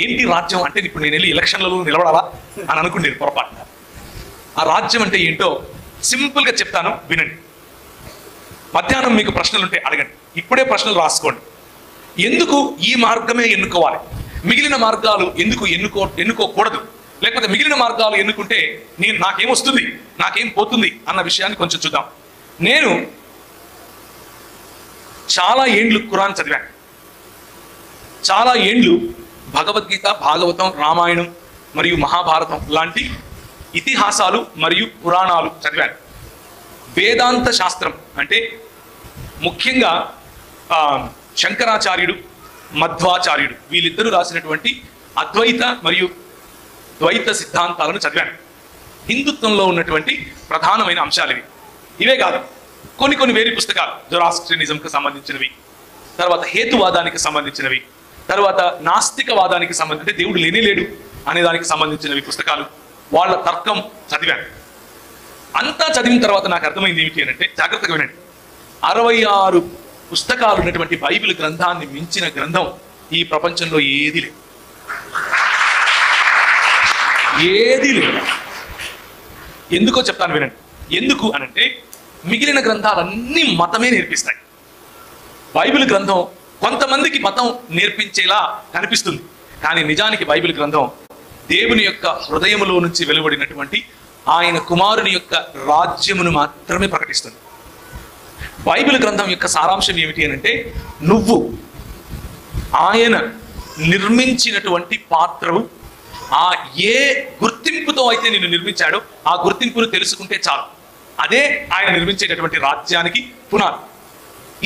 ఏంటి రాజ్యం అంటే ఇప్పుడు నేను వెళ్ళి ఎలక్షన్లలో నిలబడాలా అని అనుకుండేది పొరపాటున. ఆ రాజ్యం అంటే ఏంటో సింపుల్గా చెప్తాను, వినండి. మధ్యాహ్నం మీకు ప్రశ్నలు ఉంటే అడగండి, ఇప్పుడే ప్రశ్నలు రాసుకోండి. ఎందుకు ఈ మార్గమే ఎన్నుకోవాలి, మిగిలిన మార్గాలు ఎందుకు ఎన్నుకోకూడదు, లేకపోతే మిగిలిన మార్గాలు ఎన్నుకుంటే నాకేమొస్తుంది, నాకేం పోతుంది అన్న విషయాన్ని కొంచెం చూద్దాం. నేను చాలా ఏండ్లు ఖురాన్ చదివాను, చాలా ఏండ్లు భగవద్గీత, భాగవతం, రామాయణం మరియు మహాభారతం లాంటి ఇతిహాసాలు మరియు పురాణాలు చదివాను. వేదాంత శాస్త్రం అంటే ముఖ్యంగా శంకరాచార్యుడు, మధ్వాచార్యుడు వీళ్ళిద్దరూ రాసినటువంటి అద్వైత మరియు ద్వైత సిద్ధాంతాలను చదివాను. హిందుత్వంలో ఉన్నటువంటి ప్రధానమైన అంశాలు ఇవే కాదు, కొన్ని వేరే పుస్తకాలు జొరాస్ట్రియనిజంకి సంబంధించినవి, తర్వాత హేతువాదానికి సంబంధించినవి, తర్వాత నాస్తికవాదానికి సంబంధించి దేవుడు లేనే లేడు అనే దానికి సంబంధించినవి పుస్తకాలు, వాళ్ళ తర్కం చదివాను. అంతా చదివిన తర్వాత నాకు అర్థమైంది ఏమిటి అని అంటే, జాగ్రత్తగా వినండి, 66 పుస్తకాలు ఉన్నటువంటి బైబిల్ గ్రంథాన్ని మించిన గ్రంథం ఈ ప్రపంచంలో ఏది లేదు, ఏది లేదు. ఎందుకో చెప్తాను వినండి. ఎందుకు అనంటే, మిగిలిన గ్రంథాలన్నీ మతమే నేర్పిస్తాయి. బైబిల్ గ్రంథం కొంతమందికి మతం నేర్పించేలా కనిపిస్తుంది, కానీ నిజానికి బైబిల్ గ్రంథం దేవుని యొక్క హృదయములో నుంచి వెలువడినటువంటి ఆయన కుమారుని యొక్క రాజ్యమును మాత్రమే ప్రకటిస్తుంది. బైబిల్ గ్రంథం యొక్క సారాంశం ఏమిటి అనంటే, నువ్వు ఆయన నిర్మించినటువంటి పాత్రవు, ఆ ఏ గుర్తింపుతో అయితే నిన్ను నిర్మించాడో ఆ గుర్తింపును తెలుసుకుంటే చాలు, అదే ఆయన నిర్మించేటటువంటి రాజ్యానికి పునాది.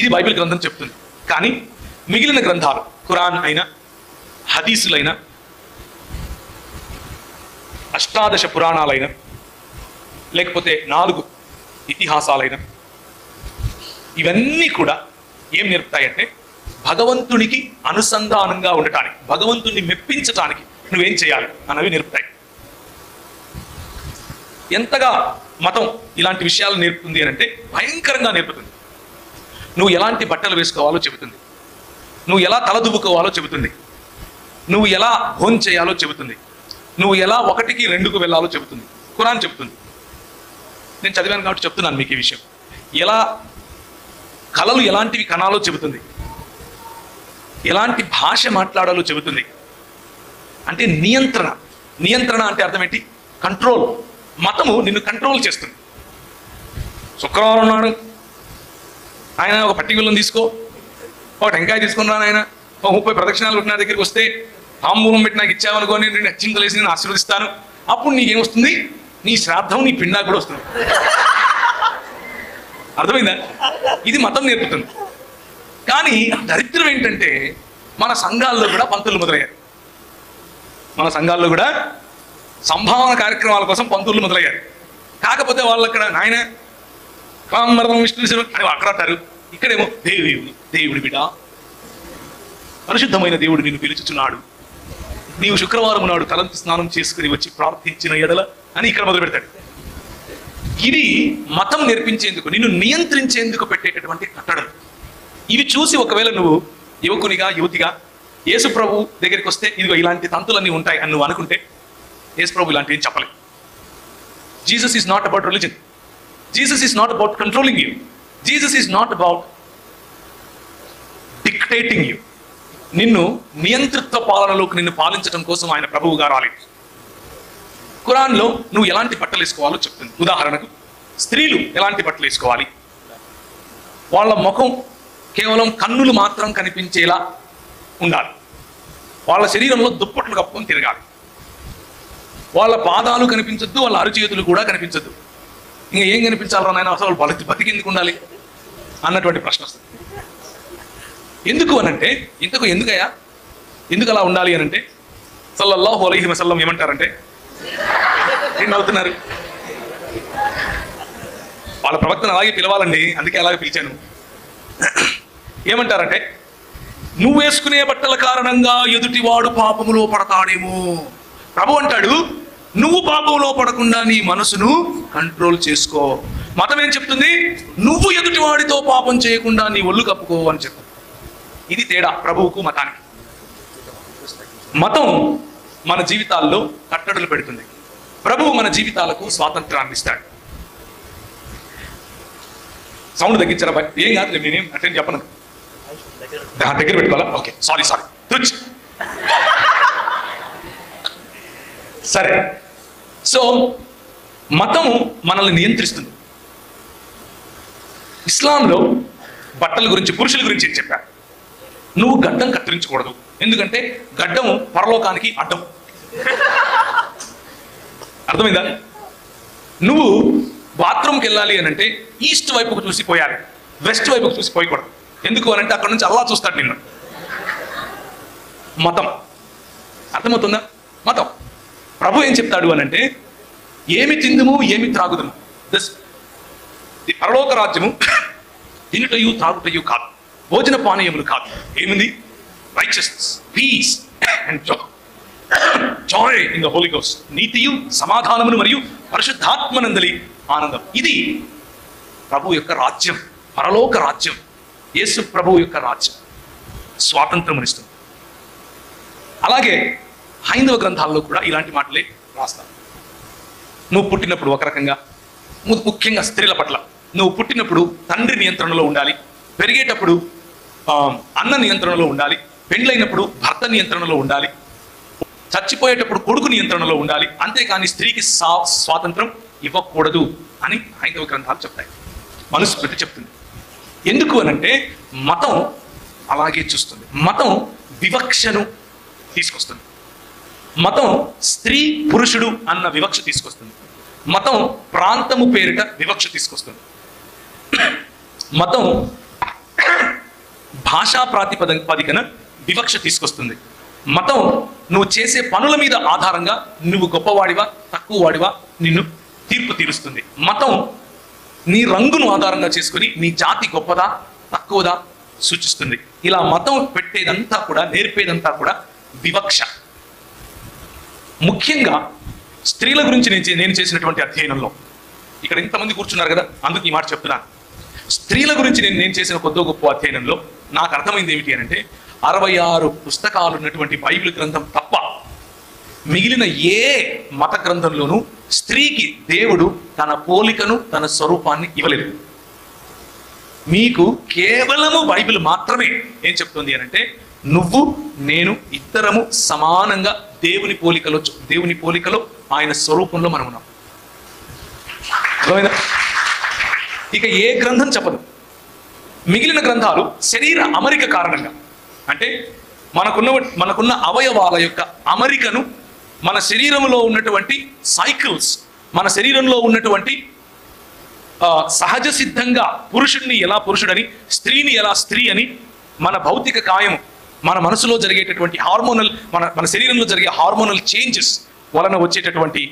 ఇది బైబిల్ గ్రంథం చెప్తుంది. కానీ మిగిలిన గ్రంథాలు, ఖురాన్ అయినా, హదీసులైనా, అష్టాదశ పురాణాలైనా, లేకపోతే 4 ఇతిహాసాలైనా, ఇవన్నీ కూడా ఏం నేర్పుతాయంటే, భగవంతునికి అనుసంధానంగా ఉండటానికి, భగవంతుని మెప్పించటానికి నువ్వేం చేయాలి అన్నవి నేర్పుతాయి. ఎంతగా మతం ఇలాంటి విషయాలు నేర్పుతుంది అని అంటే, భయంకరంగా నేర్పుతుంది. నువ్వు ఎలాంటి బట్టలు వేసుకోవాలో చెబుతుంది, నువ్వు ఎలా తలదువ్వుకోవాలో చెబుతుంది, నువ్వు ఎలా భోజనం చేయాలో చెబుతుంది, నువ్వు ఎలా 1కి 2కు వెళ్ళాలో చెబుతుంది. ఖురాన్ చెబుతుంది. నేను చదివాను కాబట్టి చెప్తున్నాను మీకు ఈ విషయం. ఎలా కళలు ఎలాంటివి కనాలో చెబుతుంది, ఎలాంటి భాష మాట్లాడాలో చెబుతుంది. అంటే నియంత్రణ అంటే అర్థం ఏంటి? కంట్రోల్. మతము నిన్ను కంట్రోల్ చేస్తుంది. శుక్రవారం నాడు ఆయన ఒక పట్టికలను తీసుకో, ఒక టెంకాయ తీసుకున్నాను, ఆయన 30 ప్రదక్షిణాలు నా దగ్గరికి వస్తే తాంబూలం పెట్టి నాకు ఇచ్చావనుకోని నేను అచ్చింతలేసి నేను ఆశీర్వదిస్తాను. అప్పుడు నీకేమొస్తుంది? నీ శ్రాద్ధం, నీ పిండా కూడా వస్తుంది. అర్థమైందా? ఇది మతం నేర్పుతుంది. కానీ దరిద్రం ఏంటంటే, మన సంఘాల్లో కూడా పంతులు మొదలయ్యారు. మన సంఘాల్లో కూడా సంభావన కార్యక్రమాల కోసం పంతులు మొదలయ్యారు. కాకపోతే వాళ్ళు అక్కడ నాయన రామరథం విష్ణు అని అక్కడ అంటారు, ఇక్కడేమో దేవుడి బిడ్డ, పరిశుద్ధమైన దేవుడు నిన్ను పిలుచుచున్నాడు, నీవు శుక్రవారం నాడు తలంటి స్నానం చేసుకుని వచ్చి ప్రార్థించిన ఎడల అని ఇక్కడ మొదలు పెడతాడు. ఇది మతం నేర్పించేందుకు, నిన్ను నియంత్రించేందుకు పెట్టేటటువంటి కట్టడలు. ఇవి చూసి ఒకవేళ నువ్వు యువకునిగా, యువతిగా యేసు ప్రభు దగ్గరికి వస్తే ఇదిగో ఇలాంటి తంతులన్నీ ఉంటాయి అని నువ్వు అనుకుంటే, యేసు ప్రభు ఇలాంటి ఏం చెప్పలేదు. Jesus is not about religion, Jesus is not about controlling you, Jesus is not about dictating you. నిన్ను నియంత్రిత్వ పాలనలోకి నిన్ను పాలించడం కోసం ఆయన ప్రభువుగా రాలేదు. ఖురాన్లో నువ్వు ఎలాంటి బట్టలు వేసుకోవాలో చెప్తుంది. ఉదాహరణకు స్త్రీలు ఎలాంటి బట్టలు వేసుకోవాలి, వాళ్ళ ముఖం కేవలం కన్నులు మాత్రం కనిపించేలా ఉండాలి, వాళ్ళ శరీరంలో దుప్పట్లు కప్పుకొని తిరగాలి, వాళ్ళ పాదాలు కనిపించద్దు, వాళ్ళ అరచేతులు కూడా కనిపించద్దు. ఇంకా ఏం కనిపించాలరా నాయన, అసలు వాళ్ళ బతికెందుకు ఉండాలి అన్నటువంటి ప్రశ్న వస్తుంది. ఎందుకు అనంటే, ఎందుకయ్యా ఎందుకు అలా ఉండాలి అనంటే, సల్లల్లాహు అలైహి వసల్లం ఏమంటారంటే, ఏం నవ్వుతున్నారు? వాళ్ళ ప్రవక్తను అలాగే పిలవాలండి, అందుకే అలాగే పిలిచాను. ఏమంటారంటే, నువ్వు వేసుకునే బట్టల కారణంగా ఎదుటివాడు పాపములో పడతాడేమో. ప్రభు అంటాడు, నువ్వు పాపంలో పడకుండా నీ మనసును కంట్రోల్ చేసుకో. మతం ఏం చెప్తుంది? నువ్వు ఎదుటివాడితో పాపం చేయకుండా నీ ఒళ్ళు కప్పుకో అని చెప్తుంది. ఇది తేడా ప్రభువుకు మతానికి. మతం మన జీవితాల్లో కట్టడులు పెడుతుంది. ప్రభువు మన జీవితాలకు స్వాతంత్రాన్ని ఇస్తాడు. సౌండ్ తగ్గించారా? ఏం కాదు, నేనేం అటెండ్ చెప్పను. దగ్గర పెట్టుకోవాలా? ఓకే, సారీ సరే. సో మతము మనల్ని నియంత్రిస్తుంది. ఇస్లాంలో బట్టల గురించి, పురుషుల గురించి ఏం చెప్పారు? నువ్వు గడ్డం కత్తిరించకూడదు, ఎందుకంటే గడ్డం పరలోకానికి అడ్డం. అర్థమైందా? నువ్వు బాత్రూమ్కి వెళ్ళాలి అని అంటే ఈస్ట్ వైపుకు చూసి పోయాలి, వెస్ట్ వైపుకు చూసి పోయకూడదు. ఎందుకు అని అంటే అక్కడ నుంచి అల్లా చూస్తాడు నిన్ను. మతం అర్థమవుతుందా? మతం. ప్రభు ఏం చెప్తాడు అని అంటే, ఏమి తిందుము ఏమి త్రాగుదుము, పరలోక రాజ్యము తినుటయు త్రాగుటయు కాదు, భోజన పానీయములు కాదు. ఏమింది? Righteousness, peace and joy in the holy ghost. నీతియు సమాధానమును మరియు పరిశుద్ధాత్మనందలి ఆనందం. ఇది ప్రభు యొక్క రాజ్యం, పరలోక రాజ్యం, యేసు ప్రభు యొక్క రాజ్యం. స్వాతంత్రమునిస్తుంది. అలాగే హైందవ గ్రంథాల్లో కూడా ఇలాంటి మాటలే రాస్తారు. నువ్వు పుట్టినప్పుడు ఒక రకంగా, ముఖ్యంగా స్త్రీల పట్ల, నువ్వు పుట్టినప్పుడు తండ్రి నియంత్రణలో ఉండాలి, పెరిగేటప్పుడు అన్న నియంత్రణలో ఉండాలి, పెండ్లైనప్పుడు భర్త నియంత్రణలో ఉండాలి, చచ్చిపోయేటప్పుడు కొడుకు నియంత్రణలో ఉండాలి, అంతేకాని స్త్రీకి స్వాతంత్రం ఇవ్వకూడదు అని హైందవ గ్రంథాలు చెప్తాయి. మనుస్మృతి చెప్తుంది. ఎందుకు అనంటే మతం అలాగే చూస్తుంది. మతం వివక్షను తీసుకొస్తుంది. మతం స్త్రీ పురుషుడు అన్న వివక్ష తీసుకొస్తుంది. మతం ప్రాంతము పేరిట వివక్ష తీసుకొస్తుంది. మతం భాషా ప్రాతిపదికన వివక్ష తీసుకొస్తుంది. మతం నువ్వు చేసే పనుల మీద ఆధారంగా నువ్వు గొప్పవాడివా తక్కువ వాడివా నిన్ను తీర్పు తీరుస్తుంది. మతం నీ రంగును ఆధారంగా చేసుకుని నీ జాతి గొప్పదా తక్కువదా సూచిస్తుంది. ఇలా మతం పెట్టేదంతా కూడా, నేర్పేదంతా కూడా వివక్ష. ముఖ్యంగా స్త్రీల గురించి నేను చేసినటువంటి అధ్యయనంలో, ఇక్కడ ఇంతమంది కూర్చున్నారు కదా, అందుకు ఈ మాట చెప్తున్నాను. స్త్రీల గురించి నేను చేసిన కొద్దో గొప్ప అధ్యయనంలో నాకు అర్థమైంది ఏమిటి అని అంటే, 66 పుస్తకాలు ఉన్నటువంటి బైబిల్ గ్రంథం తప్ప మిగిలిన ఏ మత గ్రంథంలోనూ స్త్రీకి దేవుడు తన పోలికను, తన స్వరూపాన్ని ఇవ్వలేదు. మీకు కేవలము బైబిల్ మాత్రమే ఏం చెప్తుంది అని అంటే, నువ్వు నేను ఇద్దరము సమానంగా దేవుని పోలికలో ఆయన స్వరూపంలో మనం ఉన్నాం. ఇక ఏ గ్రంథం చెప్పదు. మిగిలిన గ్రంథాలు శరీర అమరిక కారణంగా, అంటే మనకున్న అవయవాల యొక్క అమరికను, మన శరీరంలో ఉన్నటువంటి సైకిల్స్, మన శరీరంలో ఉన్నటువంటి సహజ సిద్ధంగా పురుషుడిని ఎలా పురుషుడని, స్త్రీని ఎలా స్త్రీ అని, మన భౌతిక కాయము, మన మనసులో జరిగేటటువంటి హార్మోనల్, మన శరీరంలో జరిగే హార్మోనల్ చేంజెస్ వలన వచ్చేటటువంటి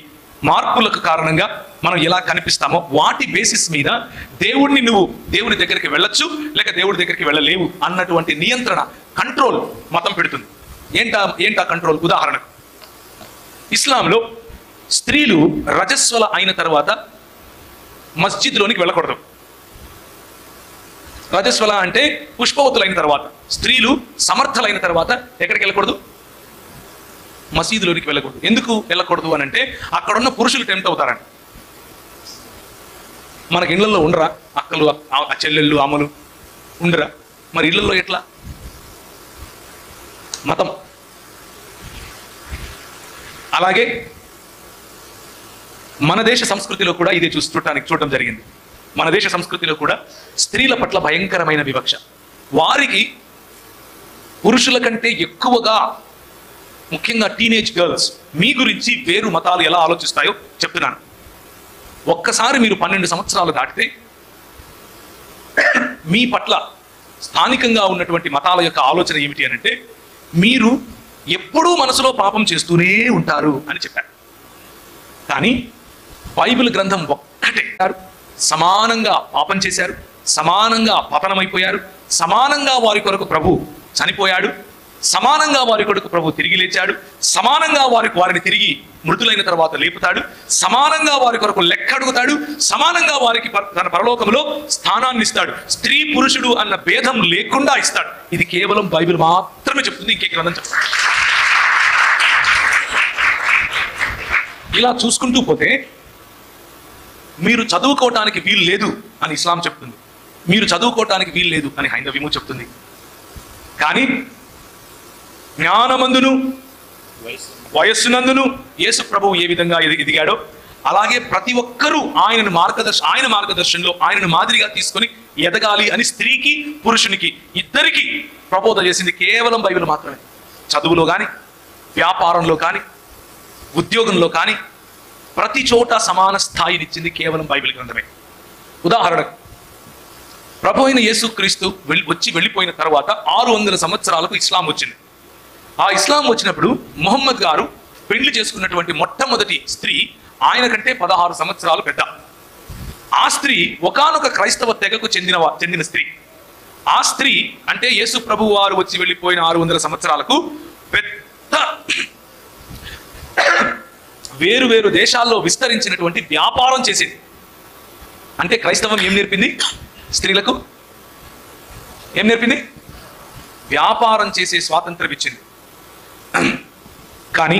మార్పులకు కారణంగా మనం ఎలా కనిపిస్తామో వాటి బేసిస్ మీద నువ్వు దేవుని దగ్గరికి వెళ్ళొచ్చు లేక దేవుడి దగ్గరికి వెళ్ళలేవు అన్నటువంటి నియంత్రణ, కంట్రోల్ మతం పెడుతుంది. ఏంటా కంట్రోల్? ఉదాహరణకు ఇస్లాంలో స్త్రీలు రజస్వల అయిన తర్వాత మస్జిద్లోనికి వెళ్ళకూడదు. రజస్వల అంటే పుష్పవతులైన తర్వాత, స్త్రీలు సమర్థలైన తర్వాత ఎక్కడికి వెళ్ళకూడదు? మసీదులోనికి వెళ్ళకూడదు. ఎందుకు వెళ్ళకూడదు అని అంటే, అక్కడున్న పురుషులు టెంప్ట్ అవుతారని. మనకి ఇళ్లలో ఉండరా అక్కలు, చెల్లెళ్ళు, అమ్మలు ఉండరా? మరి ఇళ్లలో ఎట్లా? మతం. అలాగే మన దేశ సంస్కృతిలో కూడా ఇదే చూడటం జరిగింది. మన దేశ సంస్కృతిలో కూడా స్త్రీల పట్ల భయంకరమైన వివక్ష. వారికి పురుషుల కంటే ఎక్కువగా, ముఖ్యంగా టీనేజ్ గర్ల్స్ మీ గురించి వేరు మతాలు ఎలా ఆలోచిస్తాయో చెప్తున్నాను. ఒక్కసారి మీరు 12 సంవత్సరాలు దాటితే మీ పట్ల స్థానికంగా ఉన్నటువంటి మతాల యొక్క ఆలోచన ఏమిటి అని అంటే, మీరు ఎప్పుడూ మనసులో పాపం చేస్తూనే ఉంటారు అని చెప్పారు. కానీ బైబిల్ గ్రంథం ఒక్కటే, సమానంగా పాపం చేశారు, సమానంగా పతనమైపోయారు, సమానంగా వారి కొరకు ప్రభు చనిపోయాడు, సమానంగా వారి కొరకు ప్రభు తిరిగి లేచాడు, సమానంగా వారిని తిరిగి మృతులైన తర్వాత లేపుతాడు, సమానంగా వారి కొరకు లెక్క అడుగుతాడు, సమానంగా వారికి తన పరలోకములో స్థానాన్ని ఇస్తాడు. స్త్రీ పురుషుడు అన్న భేదం లేకుండా ఇస్తాడు. ఇది కేవలం బైబిల్ మాత్రమే చెప్తుంది, ఇంకే గ్రంథం చెప్తుంది. ఇలా చూసుకుంటూ పోతే మీరు చదువుకోవటానికి వీలు లేదు అని ఇస్లాం చెప్తుంది, మీరు చదువుకోవటానికి వీలు లేదు అని హైందవ్యము చెప్తుంది. కానీ జ్ఞానమందును వయస్సునందును యేసు ప్రభువు ఏ విధంగా ఎదిగాడో అలాగే ప్రతి ఒక్కరూ ఆయన మార్గదర్శనంలో ఆయనను మాదిరిగా తీసుకొని ఎదగాలి అని స్త్రీకి పురుషునికి ఇద్దరికి ప్రబోధ చేసింది కేవలం బైబిల్ మాత్రమే. చదువులో కానీ, వ్యాపారంలో కానీ, ఉద్యోగంలో కానీ ప్రతి చోట సమాన స్థాయినిచ్చింది కేవలం బైబిల్ గ్రంథమే. ఉదాహరణకు ప్రభు అయిన యేసుక్రీస్తు వెళ్ళిపోయిన తర్వాత 600 సంవత్సరాలకు ఇస్లాం వచ్చింది. ఆ ఇస్లాం వచ్చినప్పుడు ముహమ్మద్ గారు పెళ్లి చేసుకున్నటువంటి మొట్టమొదటి స్త్రీ ఆయన కంటే 16 సంవత్సరాలు పెద్ద. ఆ స్త్రీ ఒకానొక క్రైస్తవ తెగకు చెందిన స్త్రీ. ఆ స్త్రీ అంటే యేసు ప్రభు వారు వచ్చి వెళ్ళిపోయిన 600 సంవత్సరాలకు పెద్ద వేరు దేశాల్లో విస్తరించినటువంటి వ్యాపారం చేసేది. అంటే క్రైస్తవం ఏం నేర్పింది? స్త్రీలకు ఏం నేర్పింది? వ్యాపారం చేసే స్వాతంత్రం ఇచ్చింది. కానీ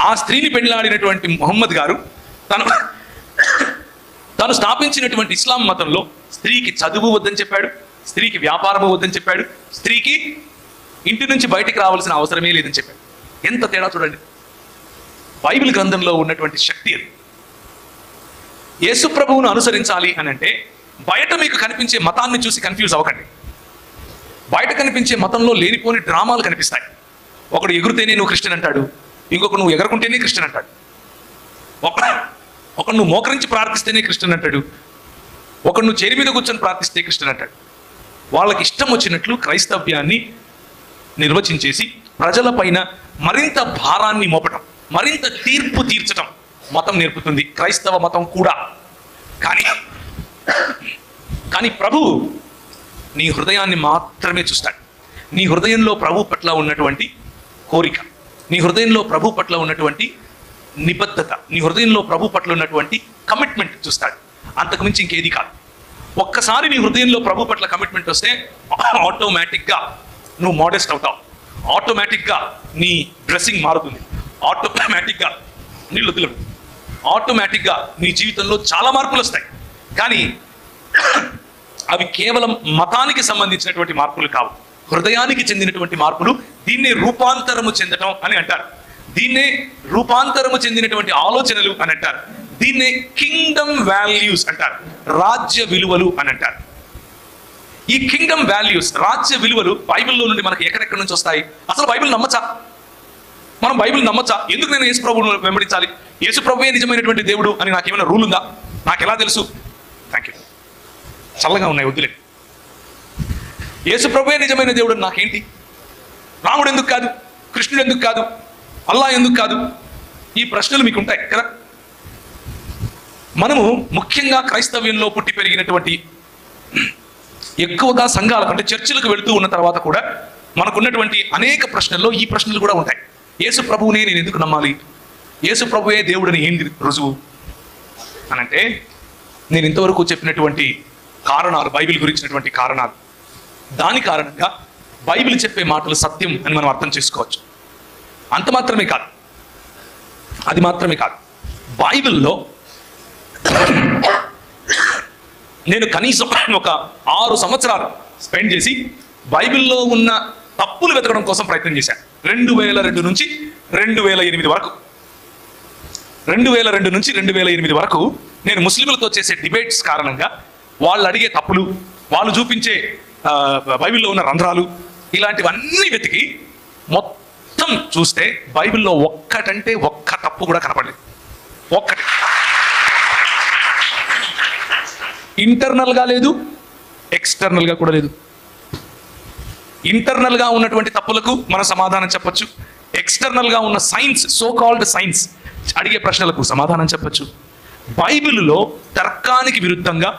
ఆ స్త్రీని పెళ్లాడినటువంటి ముహమ్మద్ గారు తను స్థాపించినటువంటి ఇస్లాం మతంలో స్త్రీకి చదువు వద్దని చెప్పాడు, స్త్రీకి వ్యాపారము వద్దని చెప్పాడు, స్త్రీకి ఇంటి నుంచి బయటికి రావాల్సిన అవసరమే లేదని చెప్పాడు. ఎంత తేడా చూడండి. బైబిల్ గ్రంథంలో ఉన్నటువంటి శక్తి అది. యేసు ప్రభువును అనుసరించాలి అని అంటే బయట మీకు కనిపించే మతాన్ని చూసి కన్ఫ్యూజ్ అవ్వకండి. బయట కనిపించే మతంలో లేనిపోని డ్రామాలు కనిపిస్తాయి. ఒకడు ఎగురితేనే నువ్వు క్రిస్టియన్ అంటాడు, ఇంకొక నువ్వు ఎగరకుంటేనే క్రిస్టియన్ అంటాడు, ఒకడు నువ్వు మోకరించి ప్రార్థిస్తేనే క్రిస్టియన్ అంటాడు, ఒకడు నువ్వు చేరి మీద కూర్చొని ప్రార్థిస్తే క్రిస్టియన్ అంటాడు. వాళ్ళకి ఇష్టం వచ్చినట్లు క్రైస్తవ్యాన్ని నిర్వచించేసి ప్రజల పైన మరింత భారాన్ని మోపటం, మరింత తీర్పు తీర్చటం మతం నేర్పుతుంది, క్రైస్తవ మతం కూడా. కానీ ప్రభువు నీ హృదయాన్ని మాత్రమే చూస్తాడు. నీ హృదయంలో ప్రభు పట్ల ఉన్నటువంటి కోరిక, నీ హృదయంలో ప్రభు పట్ల ఉన్నటువంటి నిబద్ధత, నీ హృదయంలో ప్రభు పట్ల ఉన్నటువంటి కమిట్మెంట్ చూస్తాడు. అంతకుమించి ఇంకేది కాదు. ఒక్కసారి నీ హృదయంలో ప్రభు పట్ల కమిట్మెంట్ వస్తే ఆటోమేటిక్గా నువ్వు మోడెస్ట్ అవుతావు, ఆటోమేటిక్గా నీ డ్రెస్సింగ్ మారుతుంది, ఆటోమేటిక్గా నీళ్ళు వదిలేవు, ఆటోమేటిక్గా నీ జీవితంలో చాలా మార్పులు వస్తాయి. కానీ అవి కేవలం మతానికి సంబంధించినటువంటి మార్పులు కావు, హృదయానికి చెందినటువంటి మార్పులు. దీన్నే రూపాంతరము చెందటం అని అంటారు, దీన్నే రూపాంతరము చెందినటువంటి ఆలోచనలు అని అంటారు, దీన్నే కింగ్డమ్ వాల్యూస్ అంటారు, రాజ్య విలువలు అని అంటారు. ఈ కింగ్డమ్ వాల్యూస్, రాజ్య విలువలు బైబిల్లో నుండి మనకి ఎక్కడెక్కడి నుంచి వస్తాయి? అసలు బైబిల్ నమ్మచ్చా? మనం బైబిల్ నమ్మచ్చా? ఎందుకు నేను యేసు ప్రభువును వెంబడించాలి? యేసు ప్రభువే నిజమైనటువంటి దేవుడు అని నాకేమైనా రూల్ ఉందా? నాకు ఎలా తెలుసు? థ్యాంక్ యూ, చల్లగా ఉన్నాయి వద్దులే. యేసు ప్రభువే నిజమైన దేవుడు నాకేంటి? రాముడు ఎందుకు కాదు? కృష్ణుడు ఎందుకు కాదు? అల్లా ఎందుకు కాదు? ఈ ప్రశ్నలు మీకు ఉంటాయి కదా. మనము ముఖ్యంగా క్రైస్తవ్యంలో పుట్టి పెరిగినటువంటి ఎక్కువగా సంఘాలకు అంటే చర్చిలకు వెళుతూ ఉన్న తర్వాత కూడా మనకున్నటువంటి అనేక ప్రశ్నల్లో ఈ ప్రశ్నలు కూడా ఉంటాయి. యేసు ప్రభువునే నేను ఎందుకు నమ్మాలి? యేసు ప్రభువే దేవుడిని ఏంటి రుజువు అనంటే, నేను ఇంతవరకు చెప్పినటువంటి కారణాలు, బైబిల్ గురించినటువంటి కారణాలు, దాని కారణంగా బైబిల్ చెప్పే మాటలు సత్యం అని మనం అర్థం చేసుకోవచ్చు. అంత మాత్రమే కాదు, అది మాత్రమే కాదు, బైబిల్లో నేను కనీసం ఒక 6 సంవత్సరాలు స్పెండ్ చేసి బైబిల్లో ఉన్న తప్పులు వెతకడం కోసం ప్రయత్నం చేశాను. 2002 నుంచి 2008 వరకు 2002 నుంచి 2008 వరకు నేను ముస్లింలతో చేసే డిబేట్స్ కారణంగా వాళ్ళు అడిగే తప్పులు, వాళ్ళు చూపించే బైబిల్లో ఉన్న రంధ్రాలు, ఇలాంటివన్నీ వెతికి మొత్తం చూస్తే బైబిల్లో ఒక్కటంటే ఒక్క తప్పు కూడా కనపడలేదు. ఒక్కటి ఇంటర్నల్గా లేదు, ఎక్స్టర్నల్గా కూడా లేదు. ఇంటర్నల్గా ఉన్నటువంటి తప్పులకు మనం సమాధానం చెప్పచ్చు, ఎక్స్టర్నల్గా ఉన్న సైన్స్, సో కాల్డ్ సైన్స్ అడిగే ప్రశ్నలకు సమాధానం చెప్పచ్చు. బైబిల్లో తర్కానికి విరుద్ధంగా,